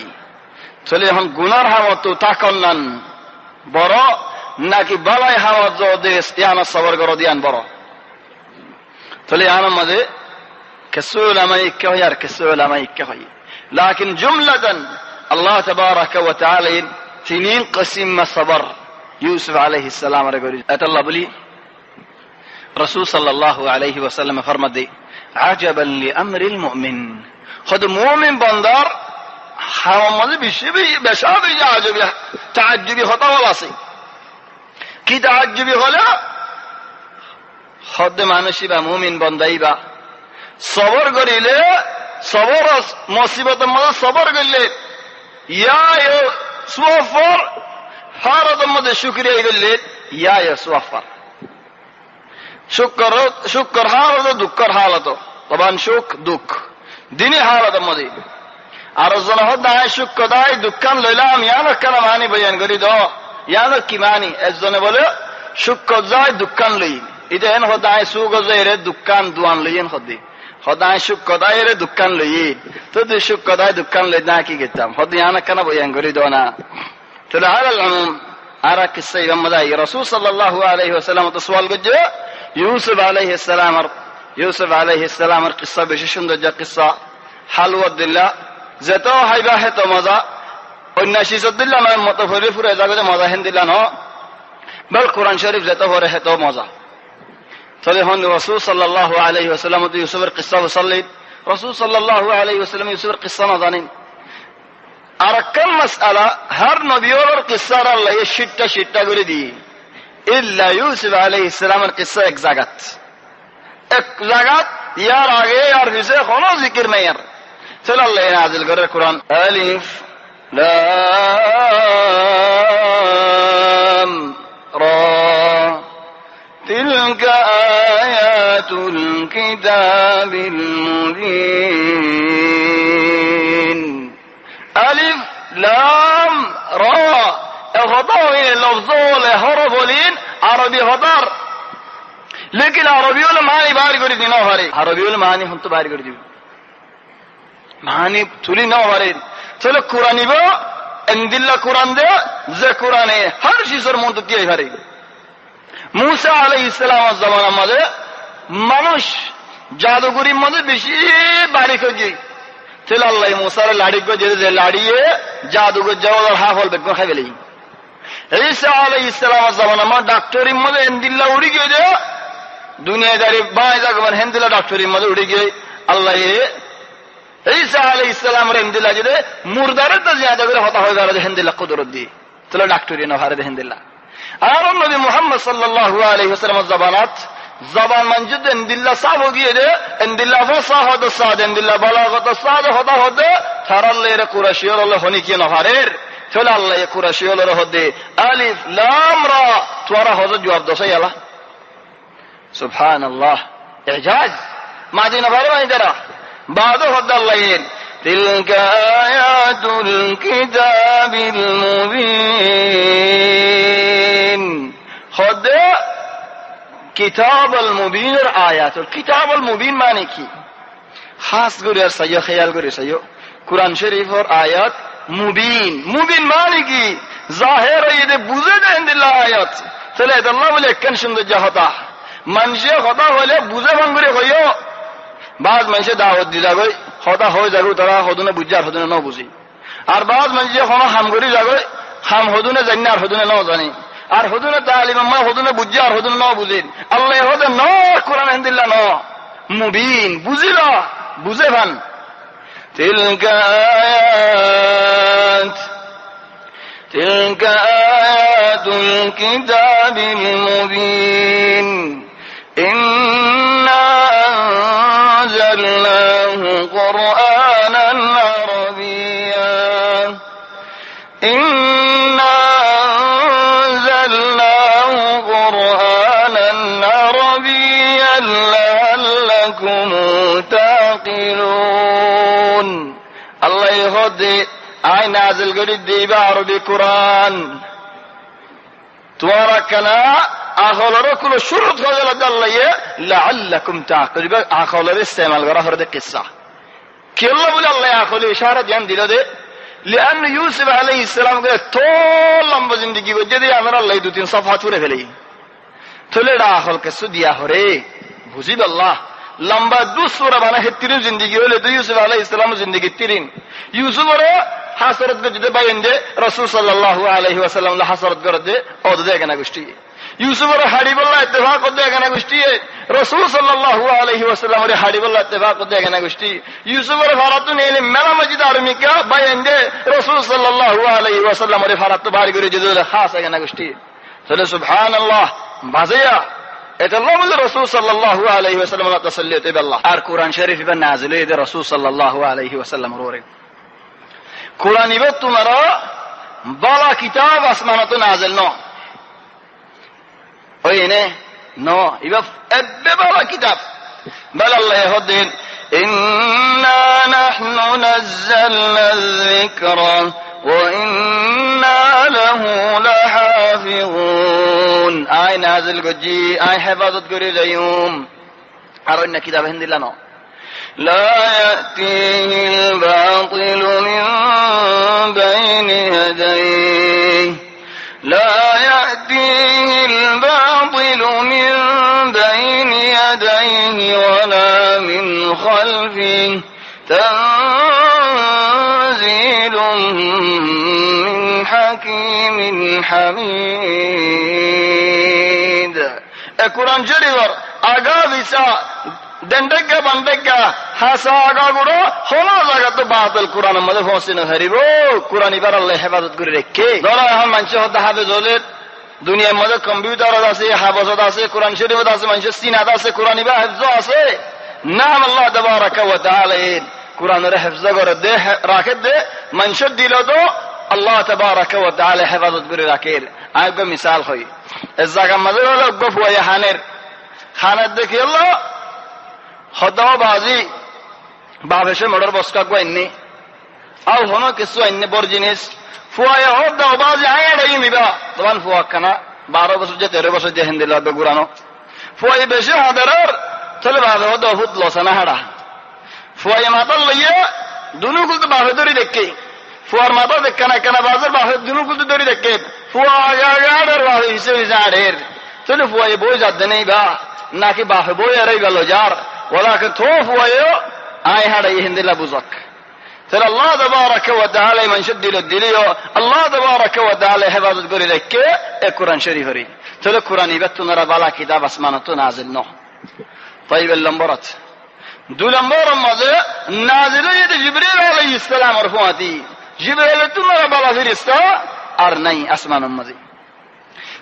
তাহলে এখন গুনার হামত তাকন নান বড় নাকি বালাই হামত দেশ ইয়ানা সবর করো দিয়ান বড় তাহলে ইয়ানোর মাঝে কিছু উলামা ইক্কা হয় আর কিছু উলামা ইক্কা হয় لكن جملة الله تبارك وتعالى تنين قسم صبر يوسف عليه السلام الله بلي رسول صلى الله عليه وسلم فرمد عجبا لأمر المؤمن خد مؤمن بندر حرام بشابي عجبي تعجبي خطا ولاسي كي تعجبي خلا خد مانشي با مؤمن بنداي با صبر করিলে সবর মুসিবতের মধ্যে সবর করলে ইয়া সুফর ফারদের মধ্যে শুকরিয়া করলে ইয়া সুফর শুকর হালত দুঃখর হালত তবান সুখ দুঃখ দিনী হালতের মধ্যে আর জন হদায় সুখ দায় দুঃখান লইলাম ইয়ানো কেন মানি বয়ান করি দ ইয়ানো কি মানি একজনে বলে সুখ যায় দুঃখান লই এটা এন হদায় সুখ যায় রে দুঃখান দুয়ান লইন হদি সদায় সুখ কদায় রে দুঃখান লই তো সুখ কদায় দুঃখান লই না কি গেতাম হদিয়ানা কেন বয়ান করি দ না তাহলে হালাল আর কিসা ইমামদাই রাসূল সাল্লাল্লাহু আলাইহি ওয়াসাল্লাম তো সওয়াল করছে ইউসুফ আলাইহিস সালামের কিসা বেশি সুন্দর যা কিসা হালওয়াদিল্লাহ যেত হাইবা হেত মজা অন্যাসী সদ্দিল্লাহ নয় মত ভরে ফুরে জাগতে মজা হেন্দিল্লা ন বল কোরআন শরীফ যেত ভরে হেত মজা তাহলে হন রাসূল সাল্লাল্লাহু আলাইহি ওয়াসাল্লাম তো ইউসুফের কিসা বললেন রাসূল সাল্লাল্লাহু আলাইহি ওয়াসাল্লাম ইউসুফের কিসা না জানেন আর কোন মাসআলা হর নবীর কিসার আল্লাহ শিটটা করে দি ইল্লা ইউসুফ আলাইহিস সালামের কিসা এক জায়গাত ইয়ার আগে আর পিছে কোনো জিকির নাই আর তাহলে আল্লাহ নাযিল করে কোরআন আলিফ লাম রা تلك آيات الكتاب المبين ألف لام را خطأ اللفظول حرفولين عربي خطر لكن عربي ولا معنی باہر کر دی نہ ہرے عربی ولا معنی ہم تو باہر کر دی معنی تھوڑی نہ ہرے چلو قرآنی با اندلہ قرآن دے ز قرآن ہر چیز اور منطقی ہرے মুসা আলাইহিস সালামের জামানার মধ্যে মানুষ জাদুগরির মধ্যে বেশি বাড়ি করে তাহলে আল্লাহ মুসার লাড়ি করে যে লাড়িয়ে জাদুগর যাওয়ার হাফল বেগুন খাই গেলেই ঈসা আলাইহিস সালামের জামানার মধ্যে ডাক্তারির মধ্যে এন্দিল্লা উড়ি গিয়ে যে দুনিয়াদারি বাই জাগমান হেন্দিল্লা ডাক্তারির মধ্যে উড়ি গিয়ে আল্লাহ ঈসা আলাইহিস সালামের এন্দিল্লা যে মুরদারে তো জিয়াদা করে হতা হয়ে গেল হেন্দিল্লা কুদরত দিয়ে তাহলে ডাক্তারি না হারে হেন্দিল্লা আর নবী মুহাম্মদ সাল্লাল্লাহু আলাইহি ওয়াসাল্লামের জবানাত জবান মঞ্জুদ এন্দিল্লা সাব গিয়ে দে এন্দিল্লা ফাসাহাদ সাদ এন্দিল্লা বালাগত সাদ হতা হতে সারাল্লের কুরাশিয়র আল্লাহ হনি কি নহারের চলে আল্লাহ কুরাশিয়র হদে আলিফ লাম রা তোরা হজ জবাব দসাই আল্লাহ সুবহানাল্লাহ ইজাজ মাদিনা ভালো মাইদারা বাদো হদ আল্লাহ تلك آيات الكتاب المبين خد كتاب المبين آيات الكتاب المبين معنی کی خاص گوری سایو خیال گوری سایو قرآن شریف اور آیات مبین معنی کی ظاہر یہ دے بوزے دے اندلہ آیات چلے اللہ بلے کن شند جہتا منشی خطا بلے بوزے بنگوری خویو بعض منشی دعوت دیدہ گوئی خدا হয়ে যাগো তারা হদুনে বুঝি আর হদুনে ন বুঝি আর বাদ মানে কোনো হাম করি যাগো হাম হদুনে জানি আর হদুনে ন জানি আর হদুনে তালিম মা হদুনে বুঝি আর হদুনে ন বুঝিন আল্লাহ হদে ন কোরআন হিন্দিল্লা ন মুবিন বুঝিল বুঝে ভান تلك آيات الكتاب المبين إنا أنزلناه قرآنا عربيا হদে আই নাজিল করি দিবা আরবি কোরআন তোমারা কেনা আখলের কোনো শুরুত হয়ে আল্লাহ লাআল্লাকুম তাআকিলুন আখলের ইস্তেমাল করা হরদে কিসসা কেল্লা বলে আল্লাহ আখলে ইশারা ধ্যান দিল দে লিআন ইউসুফ আলাইহিস সালাম কে তো লম্বা জিন্দেগি বজে দিয়ে আমরা আল্লাহ দু তিন সফা ছুড়ে ফেলি থলে আখল কে সুদিয়া হরে বুঝিব আল্লাহ লম্বা দুসরা বানা হে তিন জিন্দেগি হলে তো ইউসুফ আলাইহিস সালাম জিন্দেগি তিন ইউসুফের হাসরত কে যদি বাইন্দে রাসূল সাল্লাল্লাহু আলাইহি ওয়াসাল্লাম লা হাসরত করে দে ও দে কেনা গোষ্ঠী ইউসুফের হাড়িবল্লা ইত্তেফাক করতে কেনা গোষ্ঠী রাসূল সাল্লাল্লাহু আলাইহি ওয়াসাল্লামের হাড়িবল্লা ইত্তেফাক করতে কেনা গোষ্ঠী ইউসুফের ফারাতু নেলে মেলা মসজিদ আরমিকা বাইন্দে রাসূল সাল্লাল্লাহু আলাইহি ওয়াসাল্লামের ফারাতু বাড়ি করে যদি খাস কেনা গোষ্ঠী তাহলে সুবহানাল্লাহ বাজিয়া এটা আল্লাহ রাসূল সাল্লাল্লাহু আলাইহি ওয়াসাল্লামের তাসাল্লিতে বিল্লাহ আর কোরআন শরীফ এর নাজিল হইছে রাসূল সাল্লাল্লাহু আলাইহি ওয়াসাল্লামের ওরে কোরআন ইবে তোমারা বালা কিতাব আসমানতে নাজিল ন ওইনে ন ইবে এবে বালা কিতাব বল আল্লাহ হদিন ইন্না নাহনু নাযালনা যিকরা ওয়া ইন্না লাহু লাহাফিযুন আই নাজিল গজি আই হেফাজত করে যাইম আর অন্য কিতাব হিন্দিলা ন لا يأتيه الباطل من بين يديه لا يأتيه الباطل من بين يديه ولا من خلفه تنزيل من حكيم حميد القرآن جريور أغاويسا دندگا بندگا হাসা আগাগুড়ো হলো জায়গা তো বাতিল কোরআনের মধ্যে পৌঁছে না হারিব কোরআন এবার আল্লাহ হেফাজত করে রেখে ধরো এখন মানুষ হতে হাফেজ হলে দুনিয়ার মধ্যে কম্পিউটার আছে হাফাজত আছে কোরআন শরীফ আছে মানুষের সিনাত আছে কোরআন এবার হেফজ আছে নাম আল্লাহ তাবারাকা ওয়া তাআলা কোরআনের হেফজ করে দে রাখে দে মানুষের দিল তো আল্লাহ তাবারাকা ওয়া তাআলা হেফাজত করে রাখে আরেকটা মিসাল হই এই জায়গার মধ্যে হলো গফুয়া হানের খানার দেখি আল্লাহ হদাও বাজি বাবেশে মডর বসকা কো আইনি আও হনো কিছু আইনি বড় জিনিস ফুয়ায় হদাও বাজি আইড়াই মিবা তখন ফুয়া খানা 12 বছর যে 13 বছর যে হিন্দি লাগবে গুরানো ফুয়ায় বেশি হাদারার চলে বাবা হদাও ফুট লসানা হাড়া ফুয়ায় মাথা লইয়া দুনু কুলতে বাহে ধরে দেখে ফুয়ার মাথা দেখনা কেনা বাজার বাহে দুনু কুলতে ধরে দেখে ফুয়া আগাড়ার বাহে হিসেবে জাড়ের চলে ফুয়ায় বই যাতে নেই বা নাকি বাহে বই আরাই গেল যার ولكن توفوا آي هذا يهندي لبوزك ترى الله تبارك وتعالى من شد له الدليل الله تبارك وتعالى حفظت قولي لك القرآن شريف ري ترى القرآن يبتو نرى بالا كتاب اسمانته نازل نو طيب اللمبرات دو لمبر ماذا نازل يد جبريل عليه السلام مرفوعتي جبريل تنرى بالا فرستا أرني اسمان ماذا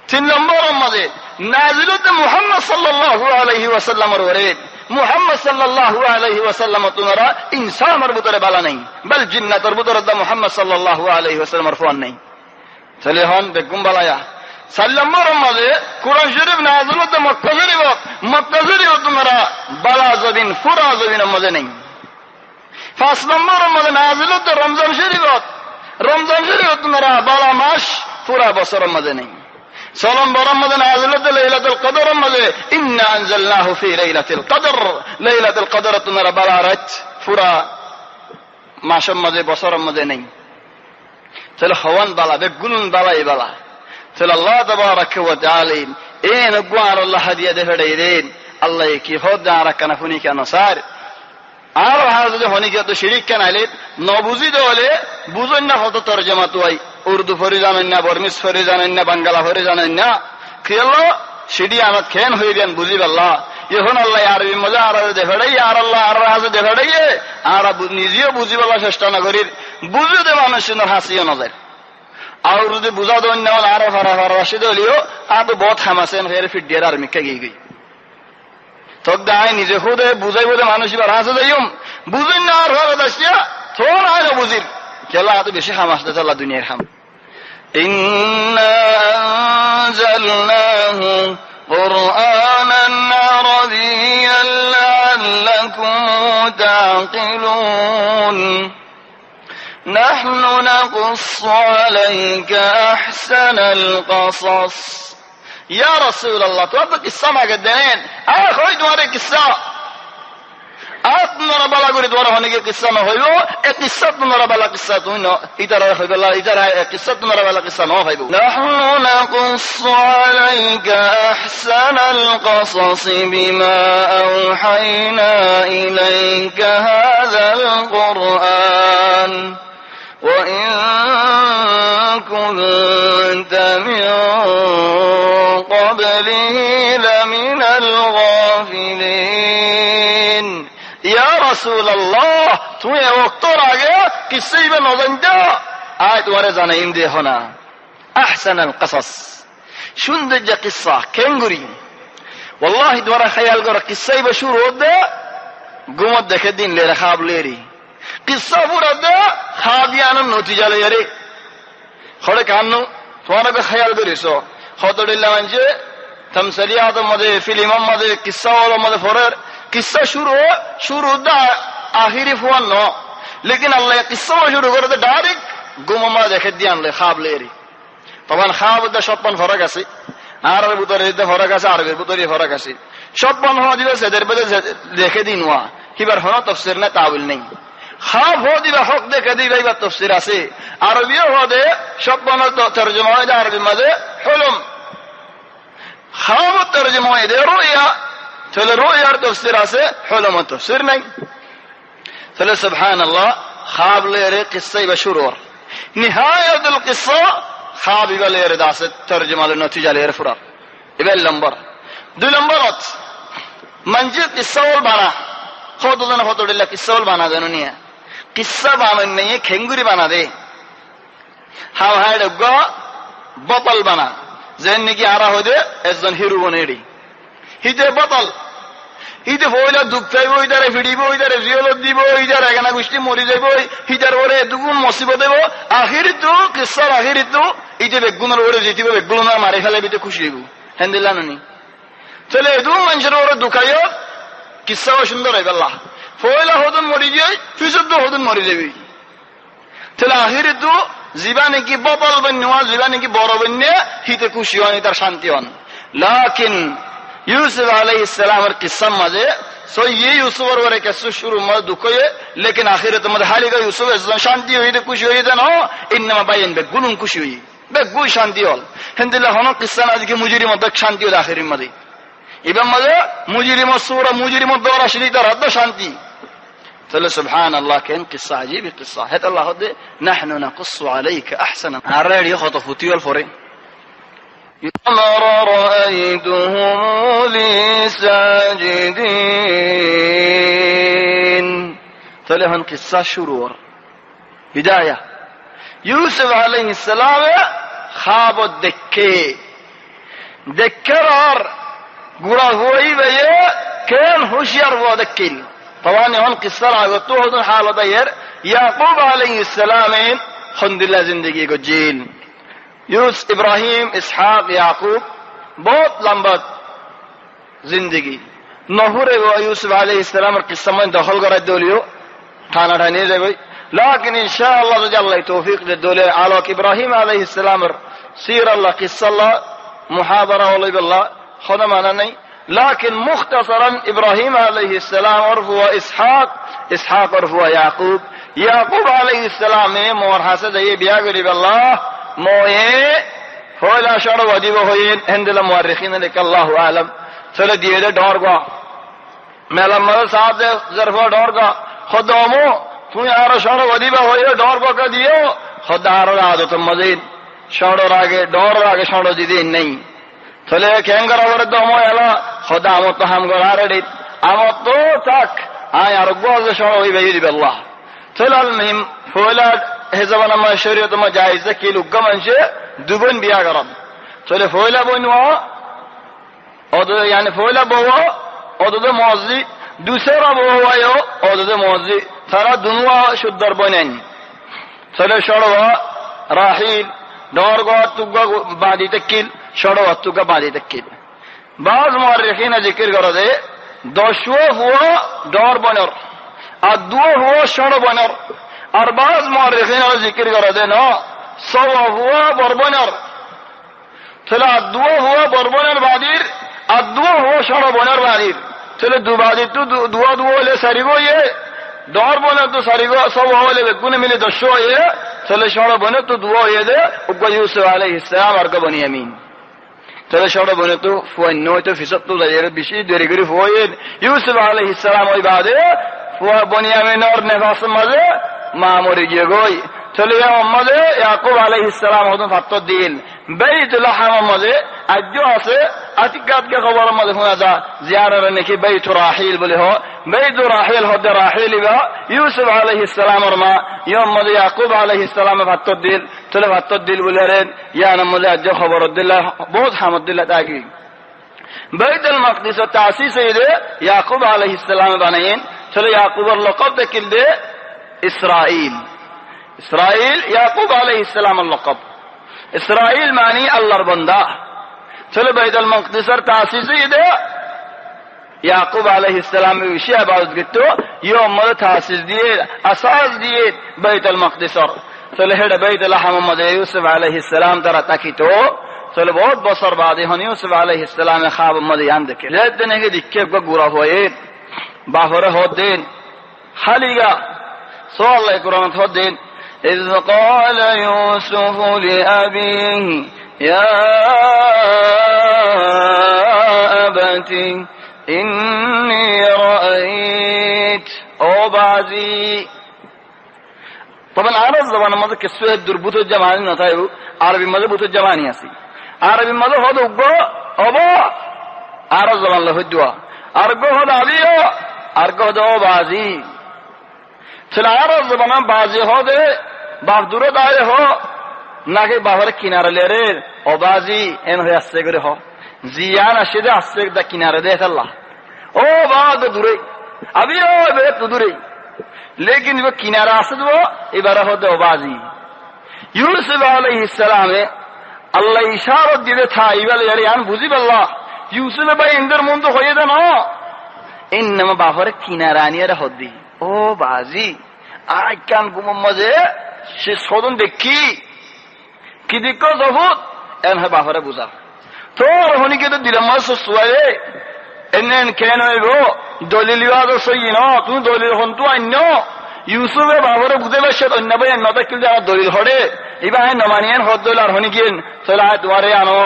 تن لمبر ماذا نازل محمد صلى الله عليه وسلم وريد محمد صلى الله عليه وسلم تنرى انسان مربوط بالا نہیں بل جنات مربوط رد محمد صلى الله عليه وسلم مرفوع نہیں چلے ہن بگم بلایا سلم مرمد قرآن شریف نازل مکہ شریف تنرى بلا زبین فرا زبین مزے نہیں فاسلم مرمد نازل رمضان شریف تنرى بلا ماش فرا بصر مزے نہیں سلام برمض نازل ليلة القدر مزه إنا أنزلناه في ليلة القدر تنرى بلارت فرا ما شمزه بصر مزه نين تل خوان بلا بقلن بلا بلا تل الله تبارك وتعالى إيه نقوار الله هدية دفدين الله يكي خود دارك نفوني كنصار আর হাজে হনিকে তো শিরিক কেন আইলে নবুজি দলে বুঝন না হতো তরজমা তো আই উর্দু ফরি জানেন না বর্মিস ফরি জানেন না বাংলা ফরি জানেন না কিলো সিডি আমত খেন হই দেন বুঝিব আল্লাহ এখন আল্লাহ আরবি মজা আরবে দেখাড়াই আর আল্লাহ আর হাজে দেখাড়াই আর নিজেও বুঝিব আল্লাহ চেষ্টা না করি বুঝে দে মানুষের হাসিও না যায় আর যদি বুঝা দেন না আর ফারা রাশিদ হলিও আর তো বহুত হামাসেন ফের ফিডিয়ার আর মিকা গই তক দাই নিজে খুদে বুঝাই বুঝে মানুষ এবার হাসে যাইম বুঝেন না আর ভালো দাসিয়া থোর আর বুঝির কেলা এত বেশি হামাস দেয় আল্লাহ দুনিয়ার হাম ইন্না আনজালনাহু কুরআনান আরাবিয়্যান লাআল্লাকুম তাকিলুন নাহনু নাকুসসু আলাইকা আহসানাল কাসাস। ইয়া রাসূলুল্লাহ, তো আপনি কিসসা মাগে দেন, আয় কই তোমার কিসসা, আপনারা বালা করে তোমার অনেকে কিসসা না হইব, এ কিসসা তোমার বালা কিসসা তুমি ন ইতারা হইবলা, ইতারা কিসসা তোমার বালা কিসসা ন হইব। নাহনু নাকুসসু আলাইকা আহসানাল কাসাস বিমা আওহাইনা ইলাইকা হাযাল কুরআন ওয়া ইন কুনতা মিন ক্বাবলিহি লামিনাল গাফিলিন। ইয়া রাসূলুল্লাহ, তুমি ওয়াক্তর আগে কিসসাই বা নজানতা, আয় তোমারে জানাইম দেহ না। আহসানাল কাসাস, সুন্দর যে কিসসা কেঙ্গুরি, ওয়াল্লাহি তোমারা খেয়াল করো, কিসসাই বা শুরু হতে ঘুমত দেখে দিন লে খাব লেরি, কিসসা পুরা দে খাবিয়ানো নতিজা লেরে খড়ে কান্নু তোমারা খেয়াল করিস হতডিল্লা মানছে তামসালিয়াতের মধ্যে ফিল্মের মধ্যে কিসসা ওর মধ্যে ফরের কিসসা শুরু দা আখিরি ফুয়ান ন, লেকিন আল্লাহ কিসসা শুরু করে ডাইরেক্ট ঘুমা দেখে দিয়ে আনলে খাব লেরি। তখন খাব সপ্পন ফরক আছে, আর ভিতরে ফরক আছে, আরবের ভিতরে ফরক আছে। সপ্পন হওয়া দিবে সেদের বেদে দেখে দিন ওয়া কিবার হন তফসির না তাবিল নেই। খাব হো দিবা হক দেখে দিবা এবার তফসির আছে, আরবিও হদে সপ্পন তর্জমা হয় আরবির মাঝে হলম, খাব তর্জমা হয় রোয়া, তাহলে রোয়ার তফসির আছে, হলম তফসির নাই। তাহলে সুবহানাল্লাহ, খাব লেরে কিসসা ইবা শুরু নিহায়াতুল কিসসা খাব ইবা লেরে দাসে তর্জমা লে নতিজা লেরে ফুরা। এবার নম্বর 2 নম্বরত মঞ্জিল কিসসাওল বানা কতজন কতডিল্লা কিসসাওল বানা জানো নিয়া কিসসা বানান নিয়ে খেঙ্গুরি বানা দে হাও হাই ডগ বোতল বানা যেন নাকি আরা হইদে একজন হিরো বনেডি হিতে বোতল হিতে বইলা দুঃখ পাইব, ইদারে ফিডিব, ইদারে জিয়লত দিব, ইদার এগানা গোষ্ঠী মরি যাইব, হিতার ওরে দুগুণ মসিবত দেব, আখিরিতো কিসসার আখিরিতো ইতে বেগুনের ওরে জিতিব, বেগুন মারি ফেলে বিতে খুশি হইব হেন দিলা নি। তাহলে এদু মানুষের ওরে দুঃখাইও কিসসাও সুন্দর হইব, আল্লাহ ফয়লা হদুন মরি যাই, ফিসুদ্ধ হদুন মরি যাবি। তাহলে আখিরিতো জীবা নাকি বোতল বন্যা, জীবা নাকি বড় বন্যা, হিতে খুশি হন, তার শান্তি হন। লাকিন ইউসুফ আলাইহিস সালামের কিসসার মাঝে সই ইউসুফের ওরে কিসসা শুরু মধ্যে দুঃখ হয়ে, লেকিন আখিরাতের মধ্যে হালিকা ইউসুফ শান্তি হইতে খুশি হয়ে দেন, ইন্নামা বাইন বেগুন খুশি হই বেগুই শান্তি হল হেন্দিল্লা হন কিসসা আজকে মুজিরি মধ্যে শান্তি হল আখিরের মধ্যে, এবার মাঝে মুজিরি মসুরা মুজিরি মধ্যে ওরা সিঁড়ি তার হাত শান্তি। তাহলে সুবহানাল্লাহ, কেন কিসসা আজীব কিসসা হেত আল্লাহ হদে নাহনু নাকুসসু আলাইকা আহসানা। আর রেডি কত ফুটিওল পরে رأيتهم لي ساجدين। তাহলে হন কিসসা শুরুর বিদায়া ইউসুফ আলাইহিস সালাম খাব দেখে আর গুড়া হই ভাইয়ে কেন হুশিয়ার হওয়া দেখিল। طبعا হন কিসসার আগত হদন হালত এর ইয়াকুব আলাইহিস সালামের হন্দিল্লা জিন্দেগি গো জিল यूसुफ इब्राहिम इसहाक याकूब बहुत लंबा जिंदगी नहुरे वो यूसुफ अलैहिस्सलाम और किस्सा में दखल करा दोलियो ठाना ठानी रे भाई, लेकिन इंशाअल्लाह अल्लाह तौफीक दे दोले आलोक इब्राहिम अलैहिस्सलाम और सीर अल्लाह किस्सा अल्लाह मुहावरा वली बिल्लाह खुदा माना नहीं, लेकिन मुख्तसरन इब्राहिम अलैहिस्सलाम और हुआ इसहाक और हुआ याकूब अलैहिस्सलाम में मोरहासे दे बिया गरी बिल्लाह مويه فولا شر ودي وهين عند المؤرخين لك الله اعلم سره ديه دورغا ملما صاحب ظرفا دورغا خدامو تو يار شر ودي وهين دورغا کا দিও خدار عادت مزيد شر আগে دور আগে شر দিদি নেই তলে কেঙ্গার ওর দমো এলা খদামো তো হাম গরারে আমো তো তাক আয় আর গোজ শর হইবে দিবে আল্লাহ। তলে আলমিম ফওলা হেজাবান আমার শরীয়ত মা জায়েজ কি লুগা মানছে দুবন বিয়া করব, তাহলে ফয়লা বনওয়া ওদ yani ফয়লা বওয়া ওদ মসজিদ দুসরা বওয়ায়ও ওদ মসজিদ তারা দুনুয়া শুদ্ধর বনেন। তাহলে সরওয়া রাহিল দরগা তুগা বাদি তকিল সরওয়া তুগা বাদি তকিল বাজ মুআররিখিন জিকির করে দে 10 হুয়া দর বনর আর 2 হুয়া সর বনর আর বাজ মুআররিখিন জিকির করে দেন সওয়াব হুয়া বরবনার তাহলে আদুয়া হুয়া বরবনার বাদির আদুয়া হুয়া সরবনার বাদির তাহলে দুবাদি তো দুয়া দুয়া হলে সারিগো ইয়ে দর বনে তো সারিগো সব হলে বেগুনে মিলে 10 ইয়ে তাহলে সরবনে তো দুয়া ইয়ে দে উগ্র ইউসুফ আলাইহিস সালাম আর বনিয়ামিন তাহলে সরবনে তো ফুয়ান্ন তো ফিসত তো যাইয়ের বেশি দেরি করে ফুয়েন ইউসুফ আলাইহিস সালাম ওই বাদে ফুয়া বনিয়ামিনের নেফাস মাঝে মা মরে গিয়ে গই চলে মাঝে ইয়াকুব আলাইহিস সালাম হদন ফাত্তর দিন বাইতুল হারাম মাঝে আজও আছে আতিকাতকে খবর মাঝে শোনা যা জিয়ারার নাকি বাইতুর রাহিল বলে হ বাইতুর রাহিল হদে রাহিল ইবা ইউসুফ আলাইহিস সালামের মা ইয়ম মাঝে ইয়াকুব আলাইহিস সালামে ফাত্তর দিল চলে ফাত্তর দিল বলে রেন ইয়া নাম মাঝে আজও খবর দিল্লাহ বহুত হামদুলিল্লাহ তাকি বাইতুল মাকদিস তাসিস ইদে ইয়াকুব আলাইহিস সালাম বানায়েন চলে ইয়াকুবের লকব দেখিল দে ইসরাইল ইসরাইল ইয়াকুব আলাইহিস সালামের লকব ইসরাইল মানে আল্লাহর বান্দা চলে বাইতুল মাকদিসের তাসিস ইদে ইয়াকুব আলাইহিস সালামের বেশি ইবাদত করত ইয়ম মদ তাসিস দিয়ে আসাস দিয়ে বাইতুল মাকদিসের চলে হেড বাইতুল হারাম মধ্যে ইউসুফ আলাইহিস সালাম তারা তাকিতো চলে বহুত বছর বাদে হন ইউসুফ আলাইহিস সালামে খাব মদিয়ান দেখে লেদিনে কি দিকে গুরা হয়ে বাহরে হদিন খালিগা صلى القرآن تفضل إذ قال يوسف لأبيه يا أبت إني رأيت أبعزي طبعا عرب زبان ماذا كسوه دربوت الجمعني نتايو عربي ماذا بوت الجمعني يسي عربي ماذا هذا أبا عرب زبان له الدعاء عربي هذا أبيه عربي هذا أبعزي চলে আর জবানা বাজে হ দে বাপ দূরে দাঁড়ে হ নাকি বাবার কিনারে লেরে অবাজি এন হয়ে আসছে করে হ জিয়ান আসে দে আসছে দা কিনারে দে আল্লাহ ও বাদ দূরে আবি ও বে তো দূরে লেকিন वो কিনারে আসে দো এবার হ দে অবাজি ইউসুফ আলাইহিস সালামে আল্লাহ ইশারত দিতে থা ইবালে আরে আন বুঝি আল্লাহ ইউসুফ ভাই ইন্দের মন তো হয়ে দে না ইন্নামা বাবার কিনারে আনিয়ারে হদ্দি ও বাজি আই কান গুম মজে সে সদন দেখি কি দিক জবুত এন হে বাহরে বুঝা তোর হনিকে তো দিলাম মাস সুয়ায়ে এনেন কেন হইবো দলিল ওয়াজ সই না তুমি দলিল হন তো অন্য ইউসুফে বাহরে বুঝে বসে অন্য ভাই নতা কিল যা দলিল হড়ে ইবা হে নমানিয়ান হদ দলিল আর হনিকেন চলে আয় তোমারে আনো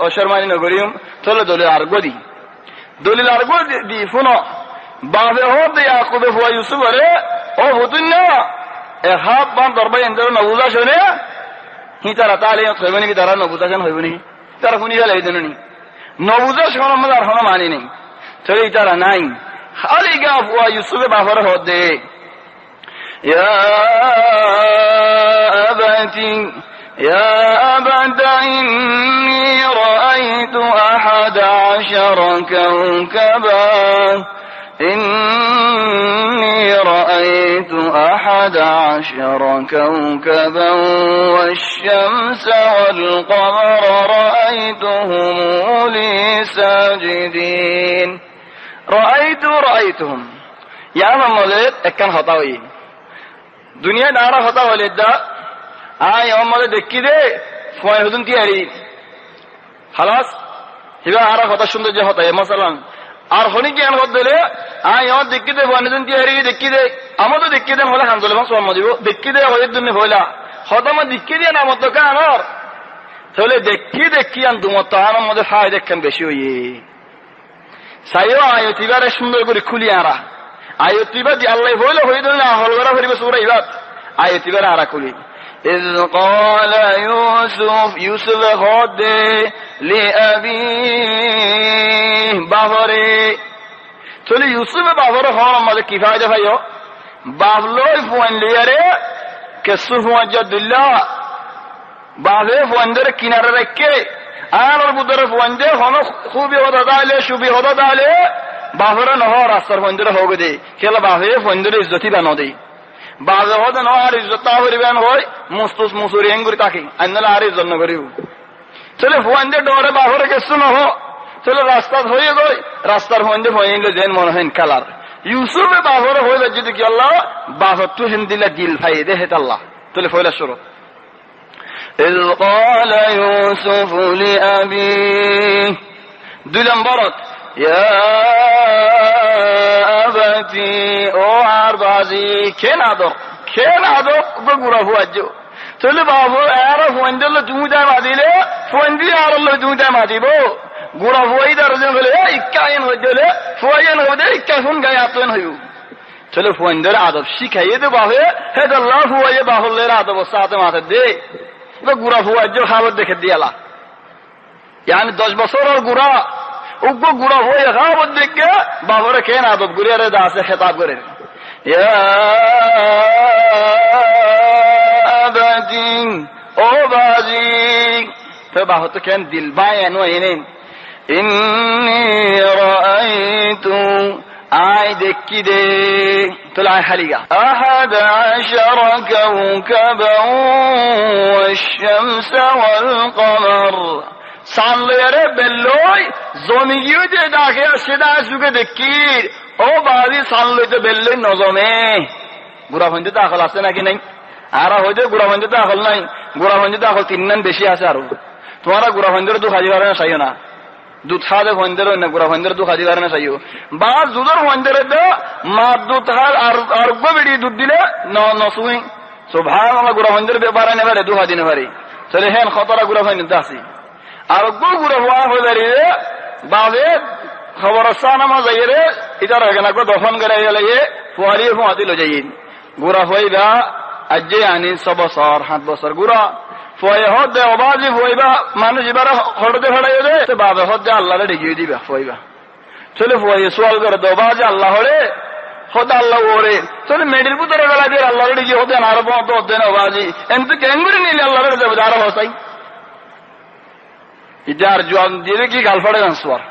অশরমানি নগরিম চলে দলিল আর গদি দলিল আর গদি শুনো বাদে হদ ইয়াকুবে হুয়া ইউসুফ আরে ও হতুন না এ হাত বান দরবাই এন্দার নবুজা শুনে হি তারা তালে হইবনি কি তারা নবুজা শুন হইবনি তারা শুনি গেলে এইদিননি নবুজা শুন আমরা আর হন মানি নেই চলে তারা নাই খালি গা হুয়া ইউসুফে বাবার হদে ইয়া আবাতি يا أبت إني رأيت 11 كوكبا إني رأيت 11 كوكبا والشمس والقمر رأيتهم لي ساجدين رأيتهم يا مولد كان خطاوي دنيا دارا خطا ولدا آي مولد দেখি দে ফয় হুদুন তিয়ারি خلاص হিবা আরা কথা সুন্দর যে হতা মাসালান আর হনি কি আন বদলে আই ও দেখি দে বনজন তিয়ারি দেখি দে আমতো দেখি দে হলে হানজলে মাস সম্ম দিব দেখি দে হয়ে দুনি হইলা হদম দেখি দে না মত কানর তাহলে দেখি আন দুমত আর মধ্যে ফায় দেখেন বেশি হইয়ে সাইও আয়তিবারে সুন্দর করে খুলি আরা আয়তিবা দি আল্লাহ হইলো হই দলে না হলগরা করিবে সূরা ইবাদ আয়তিবারে আরা খুলি إذ قال يوسف خد لأبيه বাহরে চলে ইউসুফে বাহরে হওয়ার আমাদের কি ফায়দা ভাইও বাবলোই ফোন লিয়ারে কেসু ফোন জদুল্লাহ বাবে ফোনদের কিনারে রেখে আর বুদরে ফোন দে হন খুবই হদা দালে সুবি হদা দালে বাহরে নহ রাস্তার ফোনদের হোগে দে কেলা বাবে ফোনদের ইজ্জতি বানো দে বাজে হদ ন আর ইজ্জত হরিবেন হয় মুস্তুস মুসুরি এঙ্গুরি তাকি আন্নালা আর ইজ্জত নগরিব চলে ফোন দে ডরে বাহরে কেসু নহ চলে রাস্তা হয়ে গই রাস্তার ফোন দে হইলে যেন মনে হয় কালার ইউসুফে বাপরে হইলে যদি কি আল্লাহ বাপর তু হিন্দিলা দিল ভাই দে হেত আল্লাহ তাহলে ফয়লা শুরু إذ قال يوسف لأبيه 2 নম্বরত يا أبتي ও আর বাজি কেন আদর গুড়া হুয়াজো তাহলে বাবু আর ফোন দিলে তুমি তাই মাতিলে ফোন দিয়ে আর তুমি তাই মাতিব গুড়া হুয়াই দারজন হলে ইক্কাইন হইলে ফুয়াইন হইলে ইক্কা ফোন গায়ে আতন হইব তাহলে ফোন ধরে আদব শিখাইয়ে দে বাহে হে আল্লাহ হুয়াইয়ে বাহুলের আদব সাথে মাথা দে গুড়া হুয়াজো খাবার দেখে দিয়ালা yani 10 বছরের গুড়া উগ্র গুড়া হয়ে খাবার দেখে বাবরে কেন আদব গুড়িয়ারে দাসে খেতাব করে ও বাজি তো বাহু তো কেন দিল ভাই এনো এনেন ইন্নী রাআইতু আই দেখি দে তোলা খালিগা আহাদ আশারা কাওকাবান ওয়াশ-শামসা ওয়াল-কমার সানলেরে বেল্লই জমি গিয়ে যে ডাকে সেটা সুখে দেখি ও বাজি সানলইতে বেল্লই নজমে গুড়া ভঞ্জে দাখল আছে নাকি নাই আর হয়তো গুড়া ভঞ্জে দাখল নাই গুড়া ভঞ্জে দাখল 3 নান বেশি আছে আরো তোমারা গুড়া ভঞ্জের দুঃখ হাজি পারে না চাইও না দুধ খাওয়া ভঞ্জের না গুড়া ভঞ্জের দুঃখ হাজি পারে না চাইও বা দুধের ভঞ্জের মা দুধ আর বেড়ি দুধ দিলে নসুই সুবহানাল্লাহ গুড়া ভঞ্জের ব্যাপারে নেবারে দুঃখ দিনে পারি তাহলে হ্যাঁ খতরা গুড়া ভঞ্জে আসি আর গুড়া হওয়া হয়ে দাঁড়িয়ে বাবে খবর সানামা যাইয়ে রে ইটার হয়ে গেল দফন করে গেলে ফুয়ারি ফুয়া দিল যাই গুড়া হইবা আজে আনি 6 বছর 7 বছর গুড়া ফুয়ে হদে অবাজি হইবা মানুষ এবার হড়তে ফেড়াই দে বাবে হদে আল্লাহরে ডেকে দিবা ফুইবা চলে ফুয়ে সোয়াল করে দো বাজে আল্লাহ হরে হদে আল্লাহ ওরে চলে মেডির পুতরে গলা দিয়ে আল্লাহরে ডেকে হদে আর বন্ধ হদে না বাজি এমনি কেঙ্গুরি নিলে আল্লাহরে দেবে আর হসাই ইদার জোয়ান দিয়ে কি গাল ফাড়ে গানসওয়ার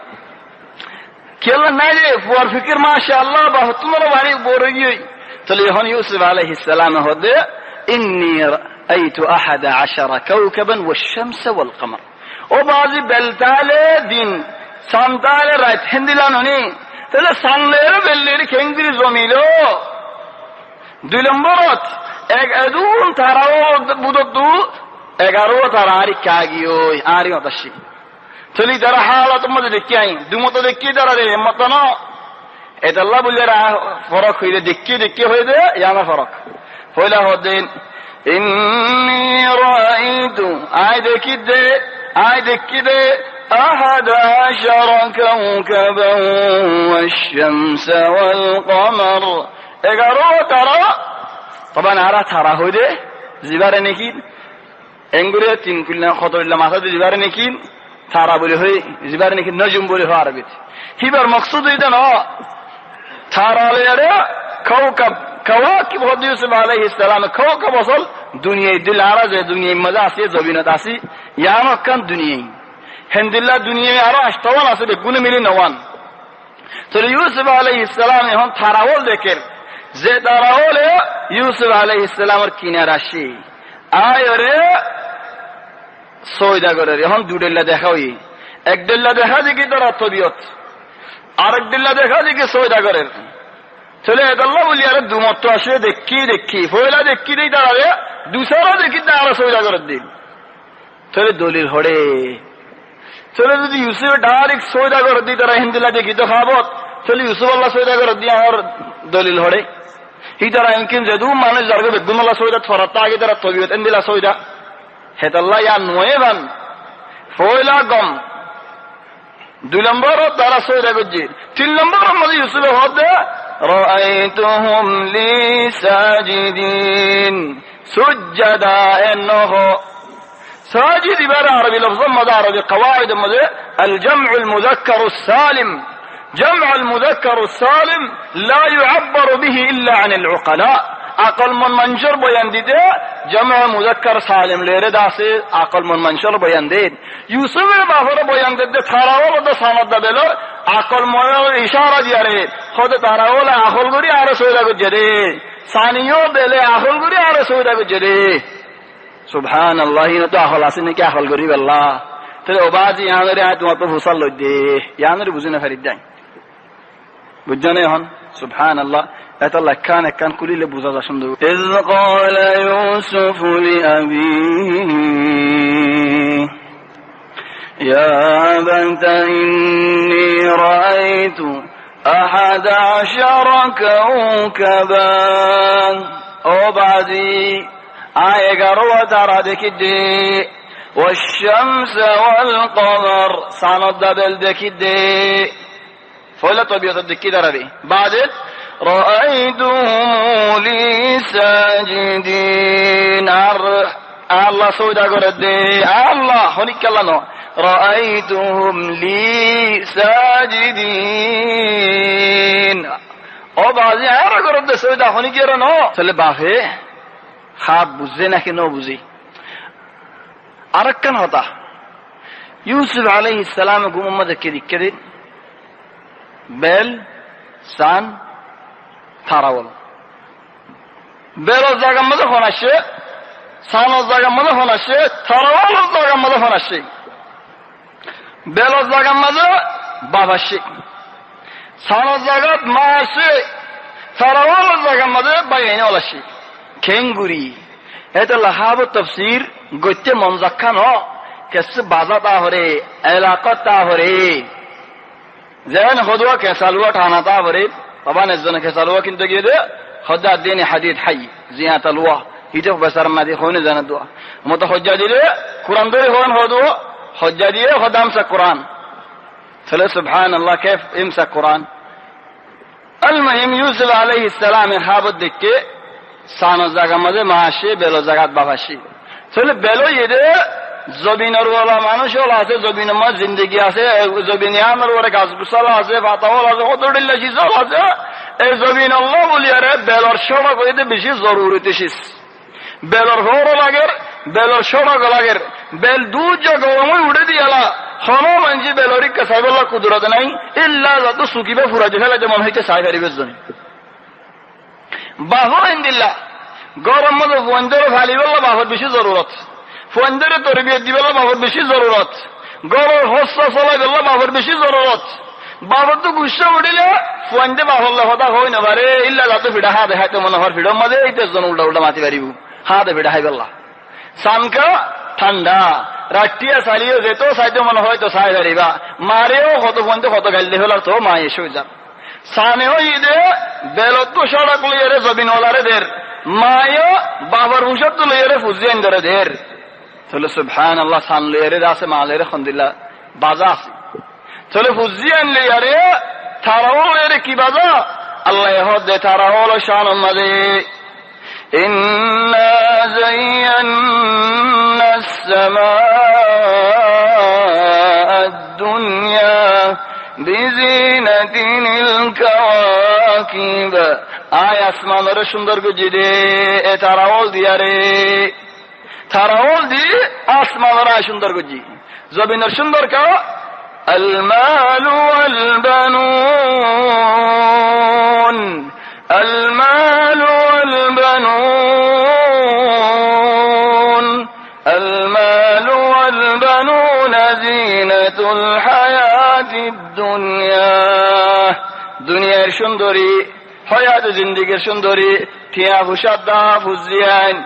কেলা নাই রে ফুয়ার ফিকির মাশাআল্লাহ বা তোমার বাড়ি বড় গিয়ে তাহলে এখন ইউসুফ আলাইহিস সালাম হদে ইন্নী রাআইতু 11 কাওকাবান ওয়াশ-শামসা ওয়াল-কমার ও বাজি বেলতালে দিন সান্তালে রাত হিন্দিলাননি তাহলে সানলের বেল্লের কেঙ্গিরি জমিলো 2 নম্বরত এক আদুন তারাও বুদতু 11 তারা আর কাগিও আর অতসি চলি যারা হালাত মধ্যে দেখি আই দুমতো দেখি যারা রে মত না এটা আল্লাহ বলে ফরক হইলে দেখি হয়ে দে ইয়ানা ফরক হইলা হদিন ইন্নী রাআইতু আই দেখি দে আহাদ আশারা কাওকাবান ওয়াশ-শামসা ওয়াল-কমার 11 তারা তখন আর তারা হইলে জিবারে নাকি এঙ্গুরে 3 কিলো খতরলা মাথা জিবারে নাকি তারা বলে হই জিবারে নাকি নজম বলে হয় আরবিতে হিবার মকসুদ এটা না তারালে কাওয়াকিব হদে ইউসুফ আলাইহিস সালাম কাওকাব আসল দুনিয়ায় দিলারা যে দুনিয়ায় মজা আছে জবিনত আছে ইয়ানো কান দুনিয়ায় হেন্দিল্লা দুনিয়ায় আরো 58 আছে গুণে মিলে 9 তো ইউসুফ আলাইহিস সালাম এখন তারাওল দেখেন যে তারাওলে ইউসুফ আলাইহিস সালামের কিনার আসে আয় রে সৌদাগরের এখন 2 ডেল্লা দেখা হই 1 ডেল্লা দেখা দেখি তোর তবিয়ত আরেক ডেল্লা দেখা দেখি সৌদাগরের চলে আল্লাহ বলি আরে দুমত আসে দেখি ফয়লা দেখি দেই দাঁড়াবে দুসরা দেখি আর সৌদাগরের দিন চলে দলিল হড়ে চলে যদি ইউসুফ ডাইরেক্ট সৌদাগর দি তারা হিন্দিলা দেখি তো খাবত চলে ইউসুফ আল্লাহ সৌদাগর দি আর দলিল হড়ে হি তারা ইনকিন যদু মানুষ জারগে বেদুল্লাহ সৌদা থরাতা আগে তারা তবিয়ত ইন্দিলা সৌদা হেতাল্লাহ ইয়া নয়বান ফয়লা গম 2 নম্বর তারা সৌদা গজি 3 নম্বর আমাদের ইউসুফ হদে রাআইতুহুম লি সাজিদিন সুজদা انه ساجد عبارة عربي لفظ ماذا عربي قواعد ماذا الجمع المذكر السالم جمع المذكر السالم لا يعبر به إلا عن العقلاء عقل من منشر بيان دي جمع مذكر سالم ليره داسه عقل من منشر بيان دي يوسف بافر بيان دي ثاراو بده سند دبل عقل من اشاره دي اره خود ثاراو لا عقل غري اره سودا گجري ثانيو بله عقل غري اره سودا گجري سبحان الله ان تو عقل اسنه কি عقل غري والله তো ওবাজি ইয়ানরে আয় তোমার তো ফুসাল লই দে ইয়ানরে বুঝিনা ফরিদ যাই বুঝছনে হন সুবহানাল্লাহ এত লাখান একখান কুলিলে বুঝা যা সুন্দর إذ قال يوسف لأبيه يا أبت إني رأيت 11 كوكبا ও বাজি আয় 11 তারা দেখি দে والشمس والقمر সানদ দাবেল দেখি দে ফলে তবিয়ত দেখি দাঁড়াবে বাজে رأيتهم لي ساجدين আল্লাহ সৌদা করে দে আল্লাহ হনিকাল্লাহ ন رأيتهم لي ساجدين ও বাজি আর করে দে সৌদা হনিকের ন চলে বাফে খাপ বুঝে নাকি ন বুঝি আরেকখান হতা ইউসুফ আলাইহিস সালাম গুমম্মদে কে দিকে দিন বেল সান তারাওল বেল জায়গার মধ্যে ফোন আসে সান জায়গার মধ্যে ফোন আসে তারাওল জায়গার মধ্যে ফোন আসে বেল জায়গার মধ্যে বাবা আসে সান জায়গাত মা আসে তারাওল জায়গার মধ্যে বাইনে আসে খেঙ্গুরি এটা লাহাব তফসির গত্যে মনজাক্খান হ কেস বাজা তা হরে এলাকা তা হরে যেন হদুয়া কেসালুয়া ঠানা তা হরে বাবা নেজন কেসালুয়া কিন্তু গিয়ে দে হজ্জা দিন হাদিদ হাই জিয়া তালুয়া হিতে বেসার মাদি হইনে জানা দোয়া মত হজ্জা দিলে কোরআন ধরে হন হদুয়া হজ্জা দিয়ে হদামসা কোরআন তাহলে সুবহানাল্লাহ কেফ ইমসা কোরআন المهم ইউসুফ আলাইহিস সালামের হাবত দেখে সানো জায়গা মাঝে মাসে বেলো জায়গাত বাবাসি তাহলে বেলো এদের জবিনের ওলা মানুষ ওলা আছে জবিনের মাঝ জিন্দগি আছে জবিনিয়ানের ওরে গাছ গুছালা আছে পাতাওয়াল আছে কত ডিল্লা চিজল আছে এই জবিন আল্লাহ বলি আরে বেলর সড়ক হইতে বেশি জরুরি শিস বেলর ঘর লাগের বেলর সড়ক লাগের বেল দু জায়গা উড়ে দিয়ালা হন মানছি বেলরি কাছাইবল্লা কুদরত নাই ইল্লা যত সুকিবে ফুরাজে ফেলে যেমন হইতে চাই পারিবের জন্য বাহর ইন্দিল্লা গরম মধ্যে ফোনদের ফালি বললো বাহর বেশি জরুরত ফোনদের তরবিয়ত দিবেলা বাহর বেশি জরুরত গরম হস্তা চলাই বললো বাহর বেশি জরুরত বাবর তো গুসা উঠিলে ফোনতে বাহর হতা হই না পারে ইল্লা যাতে ফিডা হা দেখাইতে মনে হওয়ার ফিডর মাঝে এই তেজন উল্টা উল্টা মাতি পারিব হা দে ফিডা হাই বললা সানকা ঠান্ডা রাত্রিয়া চালিয়েও যেত চাইতে মনে হয় তো চাই পারিবা মারেও কত ফোনতে কত গাইলে হলার তো মা এসে যান সানেও ঈদে বেলত সড়ক লইয়ারে জবিন ওলারে দের মায়ও বাবার হুসত লইয়ারে ফুজিয়ান ধরে দের তাহলে সুবহানাল্লাহ সান লইয়ারে আছে মালেরে খন্দিল্লা বাজা আছে তাহলে ফুজিয়ান লইয়ারে তারাও লইয়ারে কি বাজা আল্লাহ হদে তারাও শান মাদে إنا زينا السماء الدنيا بزينة الكواكب আয় আসমানের সুন্দর গুজি রে এ তারাওল দিয়া রে তারাওল দি আসমানের আয় সুন্দর গুজি জমিনের সুন্দর কা المال والبنون المال والبنون المال والبنون زينة الحياة الدنيا দুনিয়ার সুন্দরী হয়াত জিন্দিগির সুন্দরী টিয়া ভুষাদা ফুজিয়ান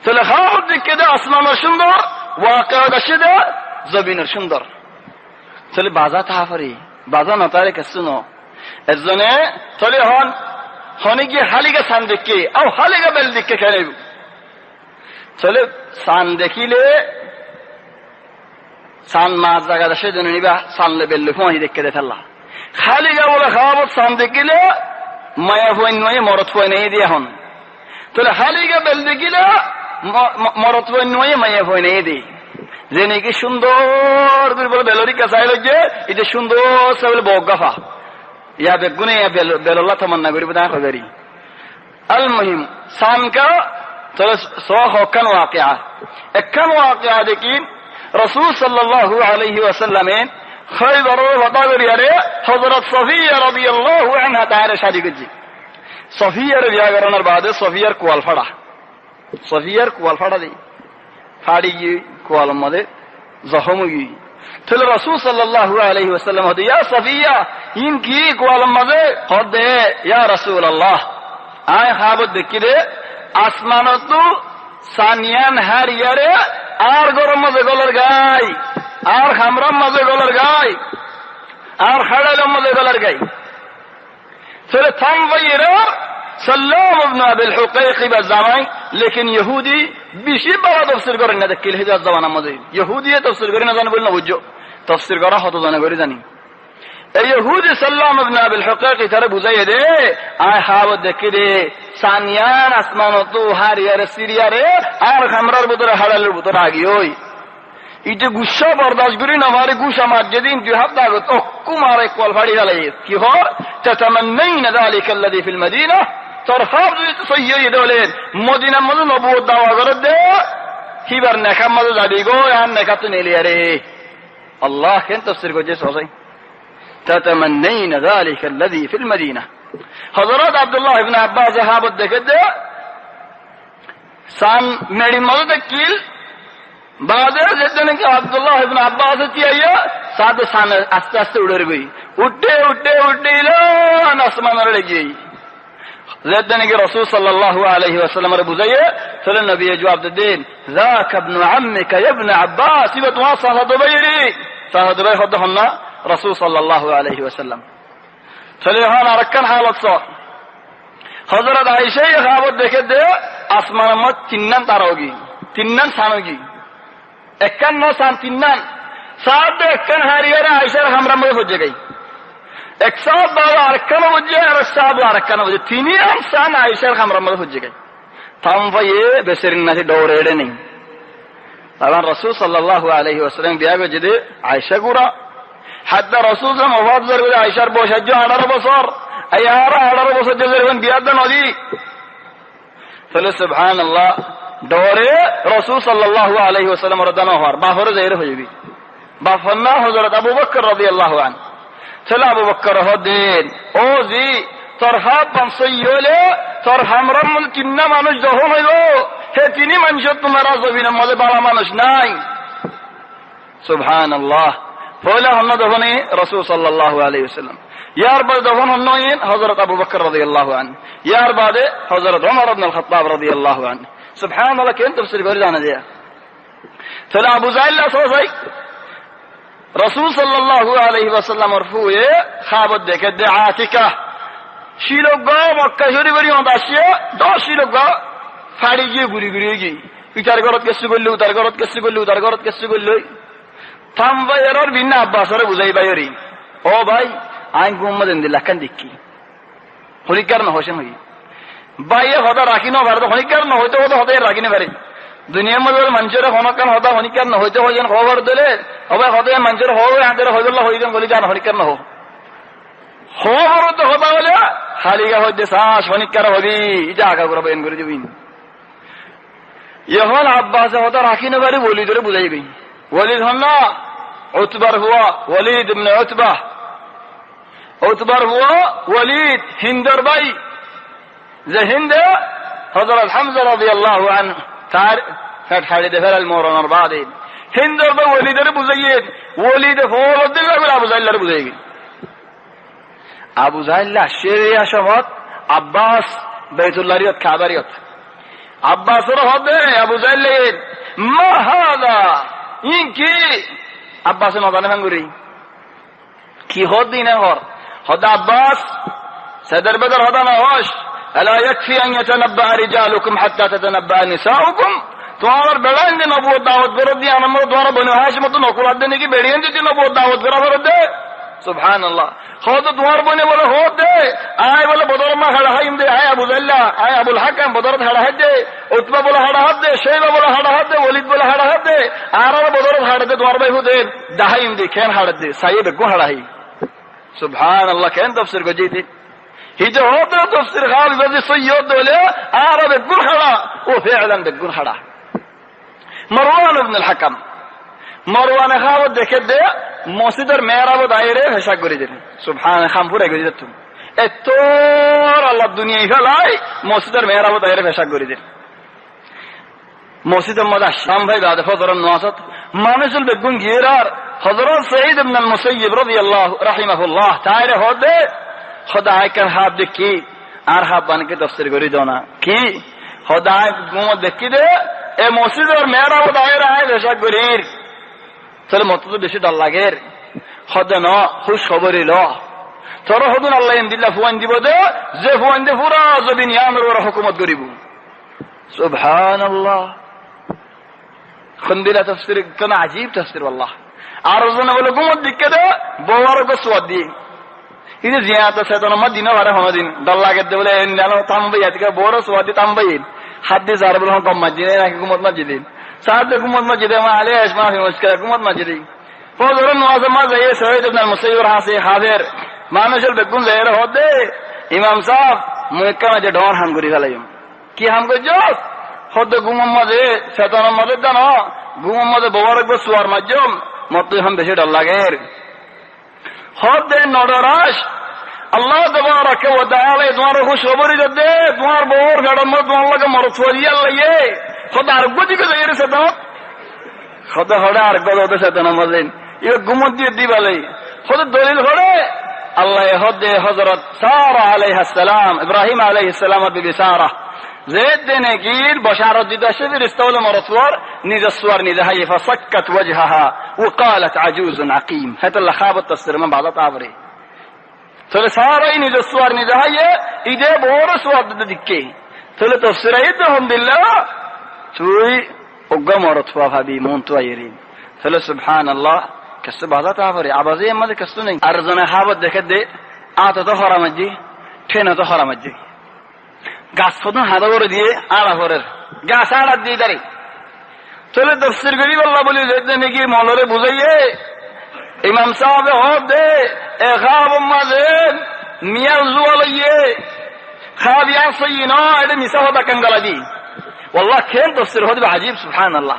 তাহলে হাত দিকে দে আসমানের সুন্দর ওয়াকা গাছে দে জমিনের সুন্দর তাহলে বাজা তাহা পারি বাজা নতারে কেসু ন এজনে তাহলে হনে গিয়ে হালিগা সান দেখে আও হালিগা বেল দেখে খেলে তাহলে সান দেখিলে সান মাছ জায়গা দেশে জন্য নিবা সানলে বেললে ফোঁহি দেখে দে ফেললা খালিগা বলে খাওয়াবো সান দেখিলে মায়া ফোন নয় মরত ফোন এই দিয়ে হন তাহলে হালিগা বেল দেখিলে মরত ফোন নয় মায়া ফোন এই দি যে নাকি সুন্দর করে বলে বেলরি কাছাইল যে এটা সুন্দর বলে বগাফা ইয়া বেগুনে বেলল্লা তামান্না করি বোধ হয় আল মুহিম সানকা তাহলে সহকান ওয়াকিয়া একখান ওয়াকিয়া দেখি রাসূল সাল্লাল্লাহু আলাইহি ওয়াসাল্লামে খয়বরের কথা করিয়ারে হযরত সফিয়া রাদিয়াল্লাহু আনহা তার শাদী করছি সফিয়ার বিয়া করানোর বাদে সফিয়ার কোয়াল ফাড়া দেই ফাড়ি গিয়ে কোয়াল মধ্যে জখম গিয়ে তাহলে রাসূল সাল্লাল্লাহু আলাইহি ওয়াসাল্লাম হদে ইয়া সাফিয়া ইন কি কোয়ালাম মাঝে হদে ইয়া রাসূলুল্লাহ আয় হাবত দেখিরে আসমানতু সানিয়ান হারিয়ারে আর গরম মাঝে গলার গাই আর খামরাম মাঝে গলার গাই আর খাড়াইলাম মাঝে গলার গাই তাহলে থাম ভাইয়েরা সাল্লাম ইবনে আবিল হুকাইক বা জামাই লেকিন ইহুদি বেশি বড় তাফসীর করেন না দেখিল হিজাজ জামানার মধ্যে ইহুদিয়ে তাফসীর করে না জানে বল না বুঝছো তাফসীর করা হতো জানে করে জানি এই ইহুদি সাল্লাম ইবনে আবিল হুকাইক তারে বুঝাইয়ে দে আয় হাওয়াত দেখিরে সানিয়ান আসমানতু হারিয়ারে সিরিয়ারে আর খামরার ভিতরে হাড়ালের ভিতরে আগি ওই ইতে গুসা বরদাস্ত করি না মারে গুসা মার যেদিন 2 হপ্তাহ আগে তক্কু মারে কল ফাড়ি গেলাই কি হর তাতামান্নাইনা যালিকা আল্লাযী ফিল মদিনা তোর সব যদি সহিয়ে দলেন মদিনার মধ্যে নবুয়ত দাওয়া করে দে হিবার নেকার মধ্যে যাবি গো আর নেকা তো নেলি আরে আল্লাহ কেন তাফসীর করছে সবাই তাতামান্নাইনা যালিকা আল্লাযী ফিল মদিনা হযরত আব্দুল্লাহ ইবনে আব্বাস সাহাবত দেখে দে সান মেডি মধ্যে কিল বাদে যেদিন কি আব্দুল্লাহ ইবনে আব্বাস চিয়াইয়া সাথে সান আস্তে আস্তে উড়ে গই উঠতে উঠতে উঠতে ইলা আসমানের লাগি যেদিন কি রাসূল সাল্লাল্লাহু আলাইহি ওয়াসাল্লামের বুঝাইয়ে তাহলে নবী জবাব দেন যাক ইবনে আম্মিকা ইবনে আব্বাস ইবা তুয়া সাহাদবাইরি সাহাদবাই হদ হন্না রাসূল সাল্লাল্লাহু আলাইহি ওয়াসাল্লাম তাহলে হন আরেকখান হালত হযরত আয়েশা এই খবর দেখে দে আসমানের মত তিননান তারোগি তিননান সানোগি একখান ন সান তিননান সাত একখান হারিয়ারে আয়েশার হামরাম মধ্যে হয়ে গই এক সাত বাবা আরেকখান বুঝে আর সাত আরেকখান বুঝে তিনি আর সান আয়েশার হামরাম মধ্যে হয়ে গই থাম ভাইয়ে বেসেরিন নাসি দৌড়ে এড়ে নেই তখন রাসূল সাল্লাল্লাহু আলাইহি ওয়াসাল্লাম বিয়া গজে দে আয়েশা গুরা হাত্তা রাসূল সাল্লাল্লাহু আলাইহি ওয়াসাল্লাম করে আয়েশার বয়স 18 বছর এই আর 18 বছর যখন বিয়া দেন নদী তাহলে সুবহানাল্লাহ দৌড়ে রাসূল সাল্লাল্লাহু আলাইহি ওয়াসাল্লাম রদানো হওয়ার বাহরে যাইরে হইবি বাফন্না হযরত আবু বকর রাদিয়াল্লাহু আনহু তাহলে আবু বকর হদেন ও জি তোর হাত পাঁচইলে তোর হামরাম কিন্না মানুষ যখন হইল হে তিনি মানুষ তোমার জমিনের মধ্যে বালা মানুষ নাই সুবহানাল্লাহ পয়লা হন্ন যখনই রাসূল সাল্লাল্লাহু আলাইহি ওয়াসাল্লাম ইয়ার বাদে যখন হন্নইন হযরত আবু বকর রাদিয়াল্লাহু আনহু ইয়ার বাদে হযরত ওমর ইবনে আল খাত্তাব রাদিয়াল্লাহু আনহু সুবহানাল্লাহ কেন তাফসীর করে জানা যায় তাহলে আবু জাহল সবাই রাসূল সাল্লাল্লাহু আলাইহি ওয়াসাল্লামের ফুয়ে খাবত দেখে দে আতিকা শিলগ মক্কা শরীফের মধ্যে আসে 10 শিলগ ফাড়ি গিয়ে ঘুরি ঘুরি গিয়ে ইতার ঘরত কেসু করলো তার ঘরত কেসু করলো তার ঘরত কেসু করলো থাম ভাই এর ভিন্ন আব্বাসরে বুঝাই ভাইরি ও ভাই আইন গুম্মদ দিল্লাহ কান দেখি হরিকার না হোসেন হই বাইয়ে হদা রাখি না ভারত হনিকার না হইতে হতে হতে রাখি না পারে দুনিয়ার মধ্যে মানুষের হনকান হদা হনিকার না হইতে হয় যেন খবর দিলে হবে হদে মানুষের হবে হাতের হইজল্লা হইজন গলি যান হনিকার না খবর তো হতা হলে খালিগা হইতে শ্বাস হনিকার হবি এটা আগা করে বেন করে দিবি এখন আব্বাস হদা রাখি না পারে বলি ধরে বুঝাইবি ওয়ালিদ হন না উতবার হুয়া ওয়ালিদ ইবনে উতবা উতবার হুয়া ওয়ালিদ হিন্দর ভাই যে হিন্দে হযরত হামজা রাদিয়াল্লাহু আনহু তার ফাড়ি দে ফেরাল মরনার বাদে হিন্দর ভাই ওয়ালিদের বুঝাইয়ে ওয়ালিদ ফওয়াদিল্লাহ বলে আবু জাহলের বুঝাইবি আবু জাহল শেরিয়া সমত আব্বাস বাইতুল্লাহিয়ত কাবারিয়ত আব্বাসর হদে আবু জাহল মা হাদা ইনকি আব্বাস নদানে ভাঙ্গুরি কি হদিনা হর হদা আব্বাস সদর বদর হদা না হোশ ألا يكفي أن يتنبأ رجالكم حتى تتنبأ نساؤكم তোমার বেড়ান যে নবুয়ত দাওয়াত করে দিয়ে আমার তোমার বনু হাশিম তো নকুল আদে নাকি বেড়িয়েন যে নবুয়ত দাওয়াত করা করে দে সুবহানাল্লাহ হয়তো তোমার বনে বলে হতে আয় বলে বদর মা হাড়া হাইম দে আয় আবু জাল্লা আয় আবুল হাকাম বদর হাড়া হাত দে উতবা বলে হাড়া হাত দে শাইবা বলে হাড়া হাত দে ওয়ালিদ বলে হাড়া হাত দে আর বদর হাড়া দে তোমার ভাই হুদে দাহাইম দে কেন হাড়া দে সাইয়ে বেগো হাড়া হাই সুবহানাল্লাহ কেন তাফসীর গজিতে হিজে হতে তাফসীর খাল গজি সৈয়দ দলে আর বেগো হাড়া ও ফিআলান বেগো হাড়া মারওয়ান ইবনে আল হাকাম মারওয়ান খাওয়াত দেখে দে মসজিদের মেহরাব দায়রে হেসা করে দিলেন সুবহান খামপুরে গড়ি যেত এত আল্লাহ দুনিয়া ফেলাই মসজিদের মেহরাব দায়রে হেসা করে দিলেন মসজিদের মধ্যে শাম ভাই বাদে ফজর নামাজ মানুষের বেগুন গিরার হযরত সঈদ ইবনে আল মুসাইয়্যিব রাদিয়াল্লাহু রাহিমাহুল্লাহ তাইরে হদে খোদায় কার হাব দেখি আর হাব বানকে তফসির করি দাও না কি খোদায় গুমত দেখি দে এ মসজিদের মেয়েরা দায়ের আয় বেশা করির তাহলে মত তো বেশি ডর লাগের খদে ন খুশ খবরই ল তোর হদুন আল্লাহ ইনদিল্লাহ ফুয়ান দিব দে যে ফুয়ান দে পুরা জমিন ইয়ামের ওরা হুকুমত করিব সুবহানাল্লাহ খন্দিরা তফসির কোন আজীব তফসির আল্লাহ আর ওজন বলে গুমত দিকে দে বউয়ার গো সোয়াদ দি ইনি জিয়াত সেতন মদিনা বারে হনদিন ডর লাগে দে বলে এন্দানো তামবাই আজকে বড় সোয়াদ দি তামবাই হাদিস আর বলে কম মসজিদে নাকি গুমত মসজিদে সাদ গুমত মসজিদে মা আলে আসমা ফি মুশকিল গুমত মসজিদে ফজর নামাজ মাঝে সঈদ ইবনে আল মুসাইয়্যিব হাসি হাজির মানুষের বেগুন জায়গা হতে ইমাম সাহেব মুক্কামে যে ডর হাম করি ফেলাইম কি হাম করছ হতে গুমত মাঝে সেতন মাঝে জানো গুমত মাঝে বড় গো সোয়ার মাধ্যম মত হাম বেশি ডর লাগে হতে নডরাস আল্লাহ তাবারাকা ওয়া তাআলা তোমার খুশখবরি দে তোমার বউর গাড়ম তোমার লাগে মরদ ফরিয়া লাগে খোদা আর গদি কে যাইরে সেটা খোদা হড়া আর গদ সেটা নামাজেন ই গুমত দিয়ে দিবালে খোদা দলিল হড়ে আল্লাহ হদে হযরত সারা আলাইহিস সালাম ইব্রাহিম আলাইহিস সালাম বিবি সারা زيد دنگیر بشارت دیده شد رستول مرسور نیز السور ندهی فسكت وجهها وقالت عجوز عقيم حتى الله خاب التصدر من بعض تعبري تل ساري نیز السور ندهی ایده بور سور ددکی تل تفسیر ایدهم بالله توی اقام مرتفع بی منتویرین تل سبحان الله کس بعض تعبري عبازي امد کسو نہیں ارزنا خابت دکد دے آتا تو حرامجی ٹھینا تو حرامجی গাছ ফদন হাদা করে দিয়ে আড়া ঘরের গাছ আড়া দিয়ে দাঁড়ি চলে তফসির করি বললা বলি যেতে নাকি মলরে বুঝাইয়ে ইমাম সাহেব হব দে এ খাব মাঝে মিয়াল জুয়ালাইয়ে খাব ইয়া সইনা এটা মিসা হতা কাঙ্গালা দি والله কেন তফসির হবে আজীব সুবহানাল্লাহ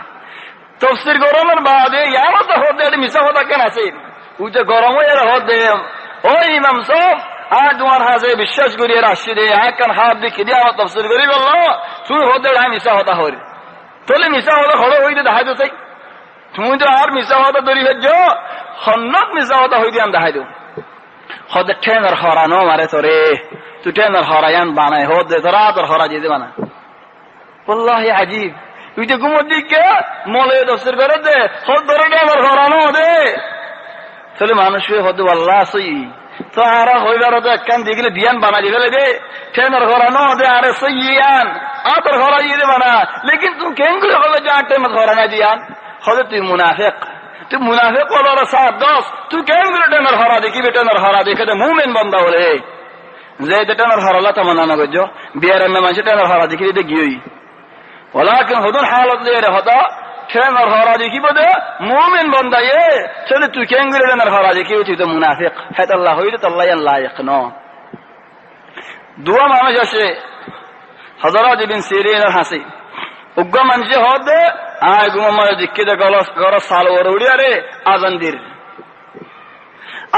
তফসির গরমের বাদে ইয়ামত হতে এটা মিসা হতা কেন আছে উইতে গরম হয়ে হতে ওই ইমাম সাহেব আর তোমার হাজে বিশ্বাস করিয়ে রাশি দে এখন হাত দেখে দিয়ে আমার তফসিল করি বললো তুই হতে মিশা হতা হরি তাহলে মিশা হতা হলো হইতে দেখাই দো চাই তুমি তো আর মিশা হতা তৈরি হচ্ছ হন্নত মিশা হতা হইতে আমি দেখাই দো হতে ট্রেনার হরানো মারে তোরে তুই ট্রেনার হরায়ান বানায় হতে তোরা তোর হরা যেতে বানা والله عجيب তুই তো ঘুমোর দিকে মলে তফসিল করে দে হত ধরে আমার হরানো দে তাহলে মানুষ হতে আল্লাহ সই তো আর হইবার তো একখান দেখলে দিয়ান বানা দিবে দে ট্রেনার ঘরানো দে আরে সইয়ান আতর ঘরা দিয়ে বানা লেকিন তুই কেঙ্গুলো হলো যা ট্রেনার ঘরানা দিয়ান হলে তুই মুনাফিক হলো সাত দশ তুই কেঙ্গুলো ট্রেনার ঘরা দেখিবে ট্রেনার ঘরা দেখে দে মুমিন বান্দা বলে যে ট্রেনার ঘরালা তো মানা না করছো বিয়ার মানুষ ট্রেনার ঘরা দেখি দে গিয়েই ওলাকিন হদুন হালত দিয়ে রে হতা ট্রেনার ঘরা দেখিব দে মুমিন বান্দা এ চলে তুই কেঙ্গুলো ট্রেনার ঘরা দেখিবে তুই তো মুনাফিক হেত আল্লাহ হইলে তো আল্লাহ লায়েক ন দুয়া মানুষ আছে হযরত ইবনে সিরিন হাসি উগ্র মানুষ হদে আয় গুমমার দিকে দে গর সাল ওড়ি আরে আজানদির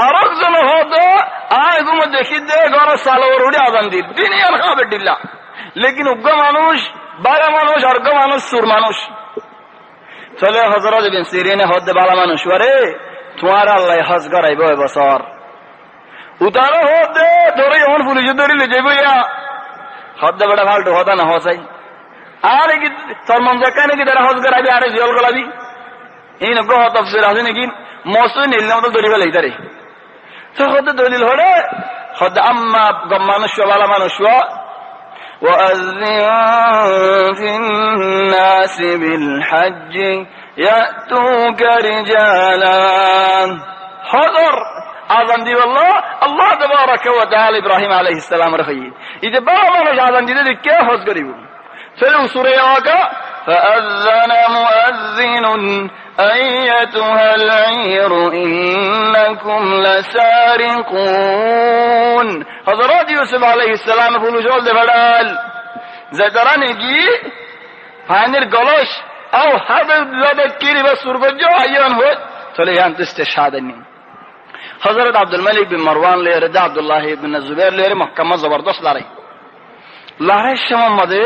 আরেকজন হদে আয় গুম দেখি দে গর সাল ওড়ি আজানদির দিনই আর খাবে দিল্লা লেকিন উগ্র মানুষ বালা মানুষ অর্ঘ মানুষ সুর মানুষ চলে হযরত ইবনে সিরিন হদে বালা মানুষ ওরে তোমার আল্লাহ হজ করাইব এবছর উতারো হদে ধরে এমন পুলিশ ধরে লে যাইব ইয়া হদে বড় ফালতু হতা না হসাই আরে কি তোর মন জায়গা নাকি তারা হজ করাবি আরে জিয়াল করাবি এই নকো তাফসীর আছে নাকি মৌসুম নিলাম তো ধরে ফেলাই তারে তো হদে দলিল হলে হদে আম্মা মানুষ বালা মানুষ وأذن في الناس بالحج يأتوك رجالا حضر আযান দিব আল্লাহ তাবারাকা ওয়া তাআলা ইব্রাহিম আলাইহিস সালাম রাখি ইতে বড় মানুষ আযান দিলে কে হজ করিব সূরা সূরা ওয়াকা فأذن مؤذن أيتها العير إنكم لسارقون حضرات يوسف عليه السلام فلوشول دے بڑال زدران گی فانر گلوش او حضر زدر کیری بس سرگجو ایان ہو چلے یہاں تو استشهاد نہیں حضرت عبدالملک بن مروان لے رضا عبداللہ بن زبیر لے مکہ میں زبردست لارے لارے شام مدے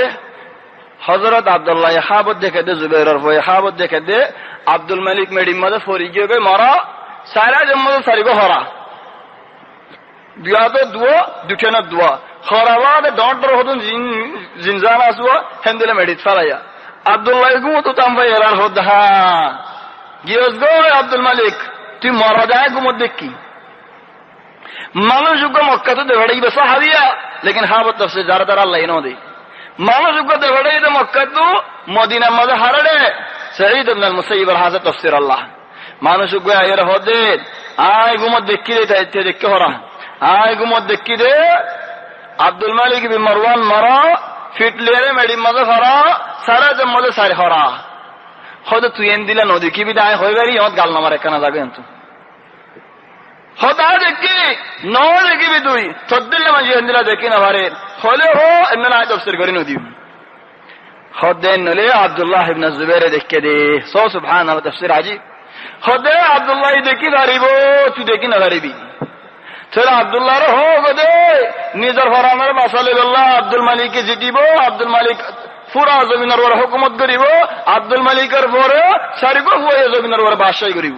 হযরত আব্দুল্লাহ হাবত দেখে দে জুবাইরের ভয় হাবত দেখে দে আব্দুল মালিক মেডির মধ্যে ফরি গিয়ে মরা সারা জম্মদ সারিগো হরা দুয়াতে দুয়া দুটেনা দুয়া খরাবাদ ডর হদুন জিনজান আসুয়া হেন্দিলে মেডিত ফালাইয়া আব্দুল্লাহ গুমতো তামবাই এরার হদহা গিয়স গো আব্দুল মালিক তুই মরা যায় গুমত দেখি মানুষ মক্কা তো দেড়াই বেসা হারিয়া লেকিন হাবত তফসির যারা তারা আল্লাহ নো দে মানুষ দেড়াই তো মক্কা তো মদিনার মাঝে হারাড়ে সঈদ ইবনে মুসাইয়িব হাজা তফসির আল্লাহ মানুষ এর হদে আয় গুমত দেখি দে তাইতে দেখে হরা আয় গুমত দেখি দে আব্দুল মালিক বি মারওয়ান মারা ফিটলেরে মেডি মাঝে হরা সারা জম্মদে সারি হরা হদে তুই এন দিলা নদী কি বিদায় হয়ে গেলি হদ গাল নামার একখানা যাবে কিন্তু হতা দেখি ন দেখিবি তুই সদ্দিল্লা মাঝি হেন্দিলা দেখি না ভারে হলে হো এমন আয় তফসির করি নদী হদে নলে আব্দুল্লাহ ইবনে জুবাইর দেখে দে সো সুবহানাল্লাহ তফসির আজিব হদে আব্দুল্লাহ দেখি পারিব তুই দেখি না পারিবি তোর আব্দুল্লাহ রে হো গদে নিজের ফরামের বাসালে আল্লাহ আব্দুল মালিককে জিতিব আব্দুল মালিক পুরা জমিনের ওর হুকুমত করিব আব্দুল মালিকের পরে সারিগো হয়ে জমিনের ওর বাদশাহী করিব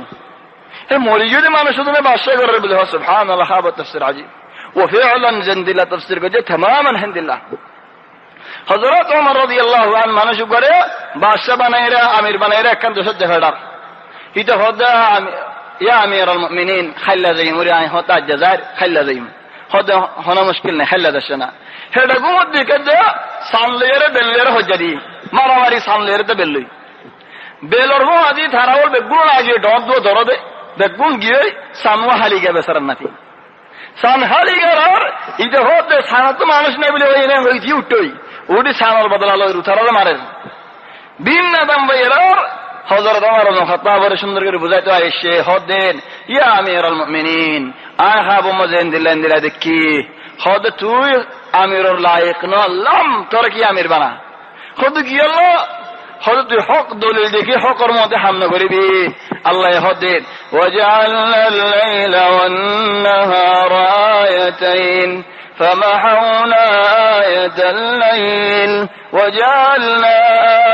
মরি যদি মানুষ তুমি বাদশাহী করার বলে সুবহানাল্লাহ হাবত তফসির আজিব ও ফিআলান জানদিলা তফসির করে তামামান হামদুলিল্লাহ হযরত ওমর রাদিয়াল্লাহু আনহু মানুষ করে বাদশা বানাইরা আমির বানাইরা একখান দেশের দেখাডার এটা হদা ইয়া আমিরুল মুমিনিন খাইলা যাইম ওরে আই হতা জাজার খাইলা যাইম হদা হনা মুশকিল নাই খাইলা যাচ্ছে না হেডা গুমত দিকে দে সামলেরে বেলেরে হজারি মারামারি সামলেরে তে বেলই বেলর হো আজি ধারাওল বেগুন আজি ডদ দো দরদে বেগুন গিয়ে সামওয়া হালি গে বেসার নাতি সান হালি গরার ইতে হতে সানা তো মানুষ নাই বলে ওই না হইছি উঠই ওডি সানার বদলালো রুথারা মারে বিন নাদাম বাইরার হযরত ওমর ইবনে খাত্তাব সুন্দর করে বুঝাইতে আইছে হদেন ইয়া আমিরুল মুমিনিন আই হাবু মাজিন দিল্লা দেখি হদ তুই আমিরুল লায়েক না আল্লাহ তোর কি আমির বানা হদ কি আল্লাহ হদ তুই হক দলিল দেখি হকর মধ্যে হামলা করিবি আল্লাহ হদেন ওয়াজআলনাল লাইলা ওয়ান নাহারা আয়াতাইন فمحونا آية الليل وجعلنا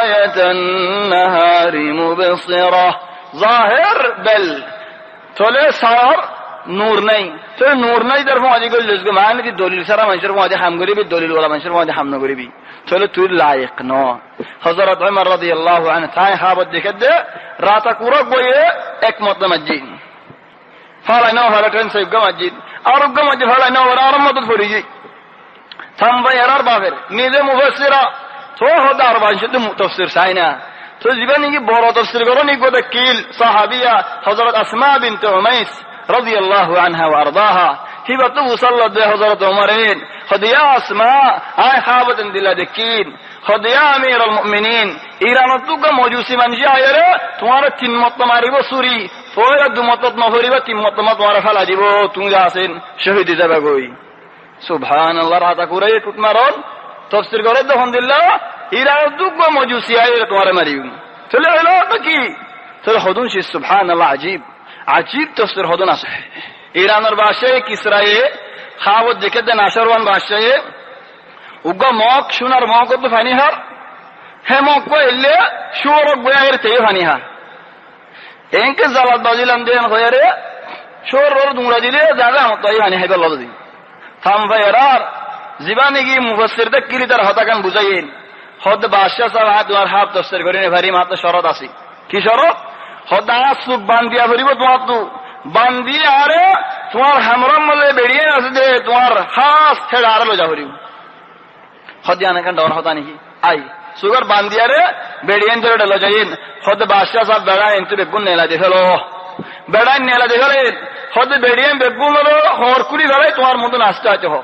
آية النهار مبصرة ظاهر بل تولي صار نور نہیں تو نور نہیں در فوادی کو لزگ معنی دی دلیل سرا منشر فوادی حم گری بھی دلیل والا منشر فوادی حم نگری بھی تولي تو لائق نو حضرت عمر رضی اللہ عنہ تھائیں حابت دیکھت دے راتا کورا گوئے ایک مطلب مسجد فالا نو فالا ٹرین سیب گا مسجد اور گا مسجد فالا نو ورا رمضت فوری থামবা এরার বাপের নিজে মুফাসসিরা তো হদার বানশিতে তাফসীর সাইনা তো জীবনে কি বড় তাফসীর করো নি গো কিল সাহাবিয়া হযরত আসমা বিনত উমাইস রাদিয়াল্লাহু আনহা ওয়া আরদাহা হিবাতু সাল্লাল্লাহু আলাইহি হযরত ওমরেন খদিয়া আসমা আয় হাবতন দিলা দেকিন খদিয়া আমিরুল মুমিনিন ইরানতুকা মজুসি মানজি আয়রে তোমার তিন মত মারিব সুরি ফয়রা দুমত নহরিবা তিন মত তোমার ফালা দিব তুমি আছেন শহীদ যাবে গই সুবহানাল্লাহ রাতা কুরাই টুট মারল তাফসীর করে তখন দিল্লা ইরা দুগ মজুসি আইরে তোমারে মারিব চলে হলো তো কি চলে হদুন সি সুবহানাল্লাহ আজীব আজীব তাফসীর হদুন আছে ইরানের ভাষায় কিসরায়ে খাওয়াত দেখে দেন আশরওয়ান ভাষায় উগা মক সোনার মক তো ফানি হার হে মক কো এলে শুয়র গয়ার তে ফানি হার এনকে জালাত বাজিলাম দেন হয়ারে শুয়র দুংরা দিলে জায়গা মত ফানি হাইবে লদি থাম ভাইয়ার জীবানে কি মুফাসসির দে কিলি তার হতাকান বুঝাইন হদ বাদশা সাহেব হাত তোমার হাত তাফসীর করে নে ভারি মাত্র শরত আছে কি শরত হদা সুক বান্দিয়া ভরিব তোমার তো বান্দি আরে তোমার হামরম মলে বেরিয়ে আছে দে তোমার হাস ছেড়ে আর লজা ভরিব হদিয়ানে কান ডর হতা নাকি আই সুগার বান্দিয়ারে বেরিয়ে ধরে লজাইন হদ বাদশা সাহেব বেড়া এনতে বেগুন নেলা দে ফেলো বেড়া নেলা দে ফেলে হদ বেরিয়ে বেগুন হলো হরকুড়ি বেড়াই তোমার মতো নাচতে আছে হ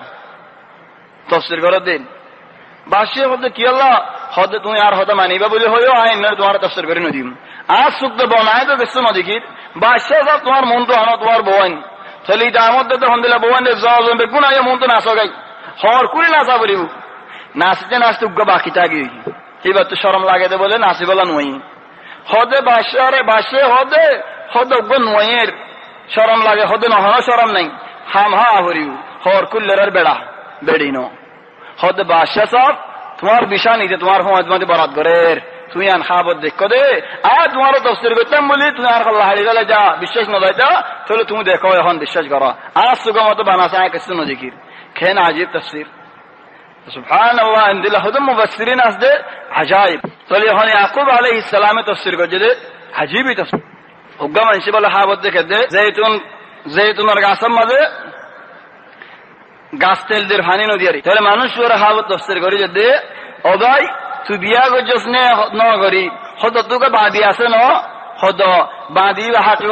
তফসির করে দিন বাদশা হদ কি আল্লাহ হদ তুমি আর হদ মানিবা বলে হইও আইন তোমার তফসির করে নদিম আজ সুক্ত বনায় তো দেখছো না দেখির বাদশা সাহেব তোমার মন তো আনো তোমার বোন চলি তার মধ্যে তো হন্দিলা বোন বেগুন আয় মন তো নাচো গাই হরকুড়ি নাচা বলিব নাচতে নাচতে উগ্র বাকি থাকি এবার তো শরম লাগে দে বলে নাচি বলা নই হদে বাদশা রে বাদশা হদে হদ উগ্র নয়ের শরম লাগে হদে নহন শরম নাই হাম হা হরিউ হর কুল্লের বেড়া বেড়ি নো হদ বাদশা সাহেব তোমার বিষয় নিতে তোমার সমাজ মধ্যে বরাদ করে তুমি আন খাবত দেখো দে আর তোমারও তফসির করতাম বলি তুমি আর আল্লাহ হারিয়ে গেলে যা বিশ্বাস না যাইতা তাহলে তুমি দেখো এখন বিশ্বাস করো আর সুগমত বানাসা কিছু নজিকির খেন আজিব তফসির সুবহানাল্লাহ আলহামদুলিল্লাহ হুদুম মুফাসসিরিন আসদে আজাইব তাহলে এখন ইয়াকুব আলাইহিস সালামে তফসির করে যে আজীবই তফসির উগ্গা মানসি বলে খাবত দেখে দে জৈতুনের গাছের মাঝে গাছ তেল দিয়ে ফানি নদী তাহলে মানুষ ওরা খাবত তফসির করে যে ও ভাই তুই বিয়া করছিস ন করি হদ তোকে বাদি আছে ন হদ বাদি হাঁটি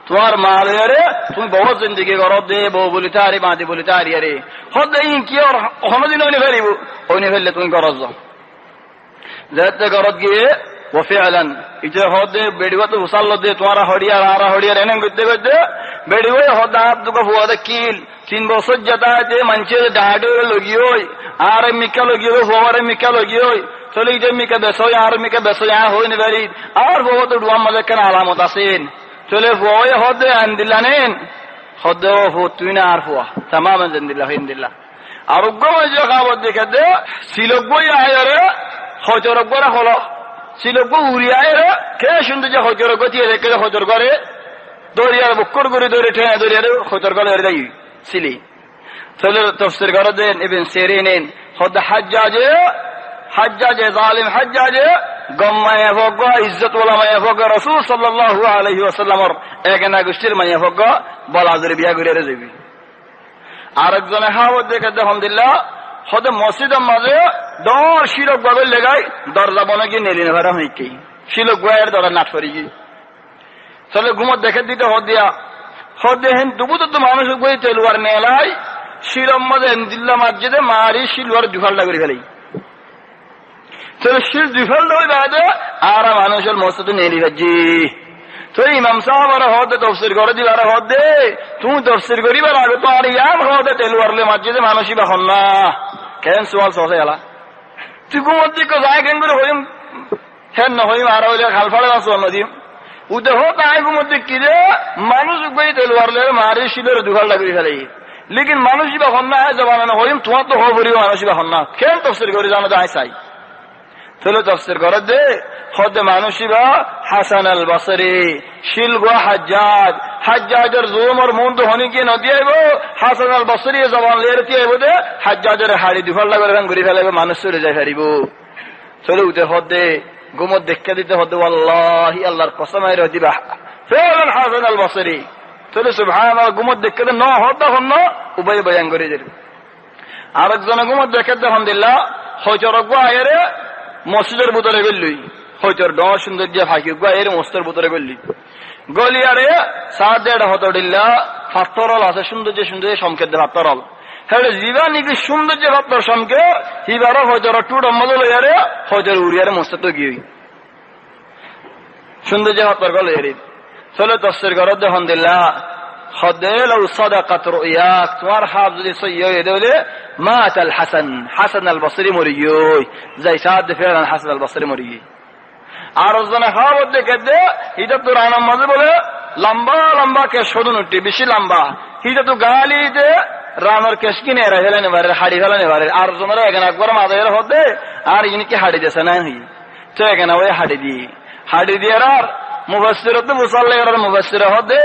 তোমার মা রে তুমি বহুত জিন্দগি করো দে বউ বলি তারি বাদি বলি তারি আরে হদ ইন কি ওর কোনদিন ওইনে ফেরিব ওইনে ফেললে তুমি গরজ যাতে গরজ গিয়ে ও ফেলান ইতে হদে বেড়িবা তো উসাল দে তোমার হড়িয়ার আরা হড়িয়ার এনে করতে করতে বেড়িব হদ হাত দুটো ফুয়াদে কিল 3 বছর যেতে মানুষের ডাহাডে লগিয়ে আর মিকা লগিয়ে ফোয়ারে মিকা লগিয়ে চলে যে মিকা বেসো আর মিকা বেসো হই নি বাড়ি আর বউ তো ডুয়ার মাঝে কেন আলামত আছেন চলে ফোয় হদে আন দিলানেন হদে তুই না আর ফোয়া তামাম আনদিল্লাহ হিন্দিল্লাহ আরোগ্য যে খাবার দেখে দে শিলক বই আয়রে হজরক করে হলো শিলক উড়ি আয়রে কে শুনতে যে হজরক দিয়ে রেখে হজর করে দরিয়ার বুক্কর করে দৌড়ে ঠেনে দরিয়ার হজর করে যাই সিলি চলে তফসির করে দেন ইবনে সিরিন হদ হাজ্জাজে জালিম হাজ্জাজে গম্মায়ে ভগ ইজ্জত ওয়ালা মায়ে ভগ রাসূল সাল্লাল্লাহু আলাইহি ওয়াসাল্লামর একনা গোষ্ঠীর মায়ে ভগ বলাজের বিয়া করে যাবি আরেকজনে হাওয়াত দেখে আলহামদুলিল্লাহ হদ মসজিদের মাঝে দর শিরক বাগল লাগাই দরজা বনে গিয়ে নেলিনে ভরা হইকি শিলক গোয়ের দরজা নাট করি গি চলে ঘুমত দেখে দিতে হদিয়া হদে হেন দুবু তো মানুষ গই তেলওয়ার নেলাই শিরম মাঝে এনদিল্লা মসজিদে মারি শিলওয়ার দুফাল্লা করে ফেলাই চলে শিল দুফাল্লা হয়ে বাদে আর মানুষের মসজিদে নেলি ভাজি তো ইমাম সাহেব আর হদে তফসির করে দিবার হদে তুমি তফসির করিবার আগে তো আর ইয়াম হদে তেলওয়ারলে মসজিদে মানুষই বা হন না কেন সোয়াল সহে এলা তুই ঘুমত দিকে যায় কেন করে হইম হেন না হইম আর হইলে খাল ফাড়ে না সোয়াল নদীম উদে হোক আইগু মধ্যে কি রে মানুষ গই তেলওয়ারলে মারি শিলের দুফাল্লা করে ফেলাই লেকিন মানুষই বা হন না জবানা না হইম তোমার তো হবরিও মানুষই বা হন না কেন তফসির করে জানো তো আইসাই চলো তফসির করে দে হদে মানুষই বা হাসান আল বসরি শিলগো হাজ্জাজের জুমর মন্দ হনি কি নদী আইব হাসান আল বসরি জবান লেরতি আইব দে হাজ্জাজের হাড়ি দুফাল্লা করে ঘুরি ফেলাইব মানুষ চলে যাই ফেরিব চলে উঠে হদে গুমত দেখে দিতে হদে ওয়াল্লাহি আল্লাহর কসম আই রদিবা ফেলান হাসান আল বসরি চলে সুবহানাল্লাহ গুমত দেখে দে ন হদা হন উভয় বয়ান করে দিল আরেকজন গুমত দেখে দে আলহামদুলিল্লাহ হজর গো আয়রে মসজিদের ভিতরে গেলই হয়তোর ড সুন্দর যে ফাঁকি এর মস্তের ভিতরে গলি গলিয়ারে সাদেড় হতডিল্লা ফাত্তরল আছে সৌন্দর্য সৌন্দর্য সংকেত ফাত্তরল হেড়ে জীবা নিকি সৌন্দর্য ফাত্তর সংকে হিবারও হয়তোর টুট অম্মল লইয়ারে হয়তোর উড়িয়ারে মস্ত তো গিয়ে সৌন্দর্য ফাত্তর গল এর চলে তফসির গরদ আলহামদুলিল্লাহ হদেল ও সাদাকাত রুয়াক তোমার হাফ যদি সই হয়ে দেলে মাত আল হাসান আল বসরি মরিয় যাই সাদ ফেরান হাসান আল বসরি মরিয়ে আর জনে খাওয়ার দেখে দে এটা তো রানার মাঝে বলে লম্বা লম্বা কেশ সদন উঠি বেশি লম্বা এটা তো গালি দে রানার কেশ কিনে ফেলেন এবারে হাড়ি ফেলেন এবারে আর জনের এখানে একবার মাঝে হতে আর ইনকে হাড়ি দিয়েছে না তো এখানে ওই হাড়ি দিয়ে আর মুফাসসির তো মুসাল্লি আর মুফাসসির হতে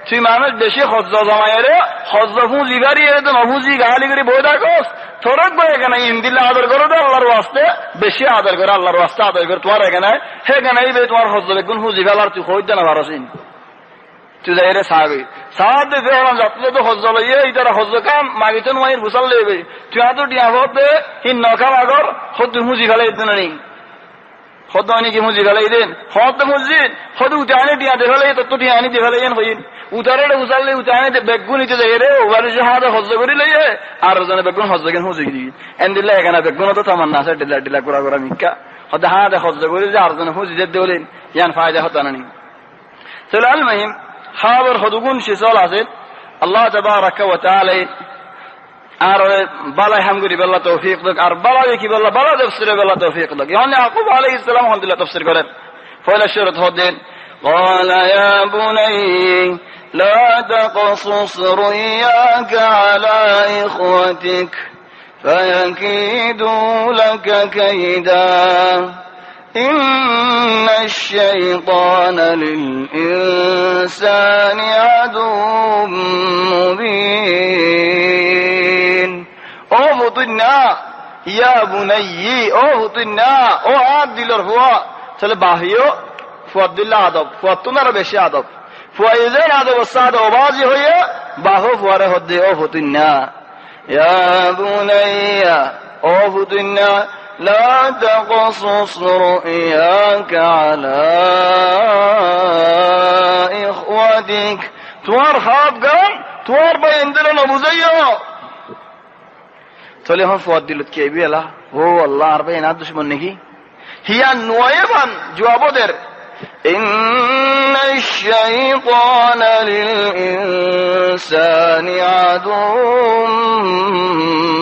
তুই মানুষ বেশি হজ্জ জমায়েরে হজ্জ ফুঁজি গাড়ি এর তো নফুজি গালি করে বই থাকোস থরক বই এখানে ইন্দিল্লা আদর করো তো আল্লাহর ওয়াস্তে বেশি আদর করে আল্লাহর ওয়াস্তে আদর করে তোমার এখানে সেখানে তোমার হজ্জ বেগুন ফুঁজি ফেলার তুই হইতে না পারসিন তুই যাই রে সাহায্য দিতে হলাম যাত্রা তো হজ্জ লইয়ে ইতারা হজ্জ কাম মাগিতে নোয়াইর গুছাল লেবে তুই আতো টিয়া হতে হিন নখাম আগর হদ ফুঁজি ফেলে দিতে না হদ কি মুজি ফেলাই দেন হদ মসজিদ হদ উঠে আনে টিয়া দে ফেলাই তত টিয়া আনি দিয়ে ফেলাই হইন উতারে উচালে উঠে আনে বেগুন নিতে যাই রে ওভারে হাতে হজ্জ করি লইয়ে আর জনে বেগুন হজ্জ কেন হুজি দিই এন দিলে এখানে বেগুন তো তামান্না আছে ডিলা ডিলা করা করা মিক্কা হদ হাতে হজ্জ করি যে আর জনে হুজি দিয়ে দেলেন ইয়ান ফায়দা হতো না নি চল আল মহিম খাবার হদগুন শিসল আছে আল্লাহ তাবারাকা ওয়া তাআলা আর বালাই হামগুরি বেল্লা তৌফিক দাক আর বালাই কি বললা বালা তাফসিরে বেল্লা তৌফিক দাক ইয়ানি ইয়াকুব আলাইহিস সালাম আলহামদুলিল্লাহ তাফসির করেন পয়লা শরত হদেন قال يا بني لا تقصص رؤياك على إخوتك فيكيدوا لك كيدا إن الشيطان للإنسان عدو مبين. أوفطنا يا بني أوفطنا أو عبد الله তাহলে বাহিও ফুয়াদুল্লাহ আদব ফুয়াতুনার বেশি আদব ফুয়াইজের আদব সাদ ওবাজি হয়ে বাহু ফুয়ারে হদ্দে ও ফুতুন্না ইয়া বুনাইয়া ও ফুতুন্না লা তাকসুস রুয়াকা আলা ইখওয়াতিক তোমার খাব গান তোমার বাইন্দের না বুঝাইও তাহলে হন ফুয়াদুল্লাহ কে বিলা ও আল্লাহ আর বাইনা দুশমন নাকি হিয়া নুয়াইবান জওয়াবদের إن الشيطان للإنسان عدو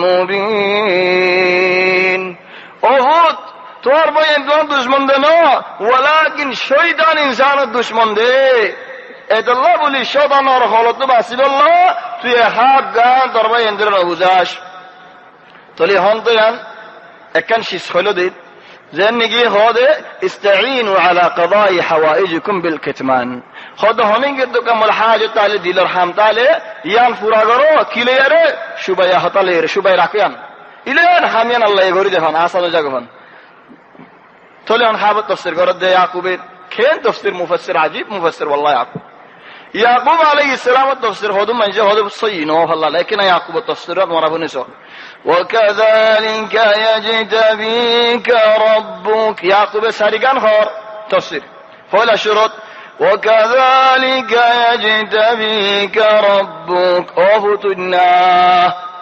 مبين. أهود توار بين دوان دشمن دنا ولكن شيطان إنسان الدشمن دي إذا الله بولي شيطان اور خالط باسيب الله توي حق گان تر بين در نبوزاش تولي هون تيان اكن شيس خلو دي زين نجي هذا استعينوا على قضاء حوائجكم بالكتمان. هذا هنين قد كم الحاجة تالي ديلر حام تالي يان فراغرو كيليره شبايا هتالير شبايا راكيان إلين حاميان الله يغوري دهان آسانو جاغفان. تولي عن حابة تفسير قرد ده يعقوب كين تفسير مفسر عجيب مفسر والله يعقوب عليه السلام التفسير هذا من جه هذا صينه الله لكن يعقوب التفسير ما ربنا وكذلك يجتبيك ربك. يعقوب سارقان خور تفسير فولا شروط وكذلك يجتبيك ربك أفتنا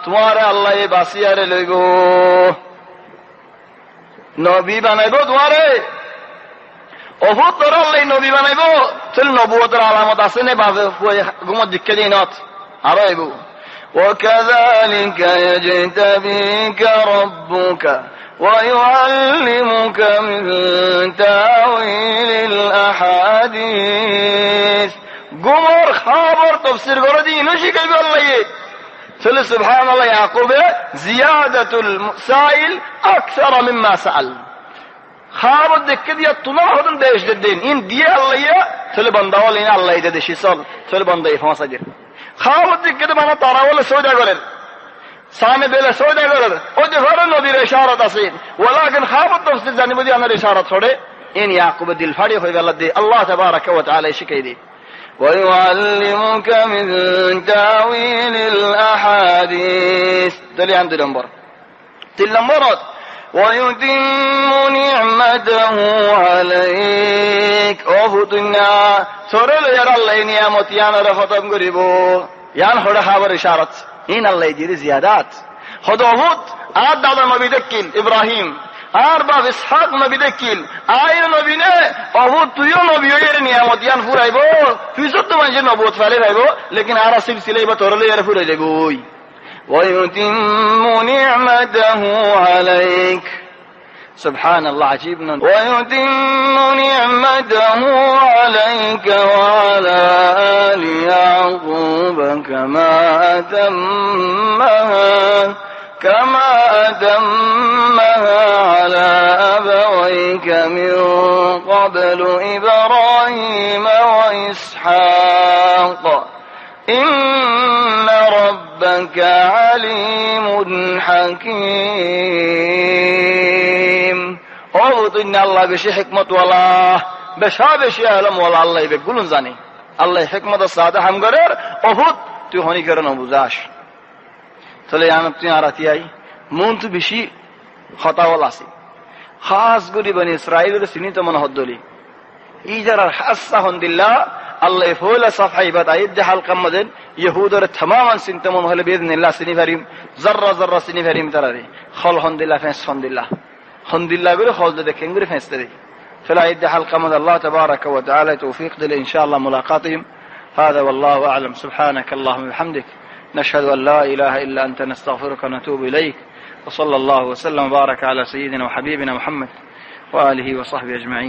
تمہارا اللہ یہ باسیار لگو نبی بنائبو تمہارے অভূত তরল্লাই নবী বানাইব তাহলে নবুয়তের আলামত আছে না বাজে গুমত দিকে দিনত আরো আইব وكذلك يجتبيك ربك ويعلمك من تاويل الاحاديث গুমর খবর তাফসীর করে দিন শিখাইবে আল্লাহ তাহলে সুবহানাল্লাহ ইয়াকুবে জিয়াদাতুল সাইল আকসার মিম্মা সাআল খাবার দেখে দিয়া তোমার হতেন দেশ দিন ইন দিয়ে আল্লাহ চলে বন্দাওয়াল ইন আল্লাহ এটা দেশি চল চলে বন্দাই ফাঁসা দিয়ে খাবার দেখে তো মানে তারা বলে সৌদা করেন সামনে বেলে সৌদা করেন ওই যে ঘরে নদীর ইশারাত আছে ওয়ালাকিন খাবার তফসির জানিব যে আমার ইশারাত ছড়ে ইন ইয়াকুব দিল ফাড়ি হয়ে গেল দিয়ে আল্লাহ তাবারাকা ওয়া তাআলা শিখাই দি ويعلمك من تاويل الاحاديث دليل عند نمبر 3 نمبر ويتم نعمته عليك أفتنا سورة يرى الله نعمت يانا رفتم قريبو يان خدا خبر إشارت إن الله يجري زيادات خدا أفت آد دادا نبي دكيل إبراهيم أرباب إسحاق نبي دكيل آير نبي نه أفت تيو نبي يرى نعمت يان فرايبو في سط منجر نبوت فعلي رايبو لكن آرا سلسلة بطورل يرى فرايبو ويتم نعمته عليك سبحان الله عجيب ويتم نعمته عليك وعلى آل يعقوب كما أتمها على أبويك من قبل إبراهيم وإسحاق إن ربك عليم حكيم. أوضن الله بشي حكمة والله بشي علم والله الله يقولون زاني الله حكمة السادة هم قرر أوض تهوني كرنا بوزاش تلي أنا بتنارتي أي مونت بشي خطأ والله خاص قولي بني إسرائيل سنين تمن هدولي إيجار حاسة هند الله الله يفول صفحة بداية جهال قمدن يهودر تماما سنتمم هل بإذن الله سني فريم ذرة سني فريم ترى خل هند الله فنس هند الله قولي خل ده كنغري فنس ده فلا يجهال قمد الله تبارك وتعالى توفيق دل إن شاء الله ملاقاتهم. هذا والله أعلم. سبحانك اللهم وبحمدك نشهد أن لا إله إلا أنت نستغفرك ونتوب إليك وصلى الله وسلم وبارك على سيدنا وحبيبنا محمد وآله وصحبه أجمعين.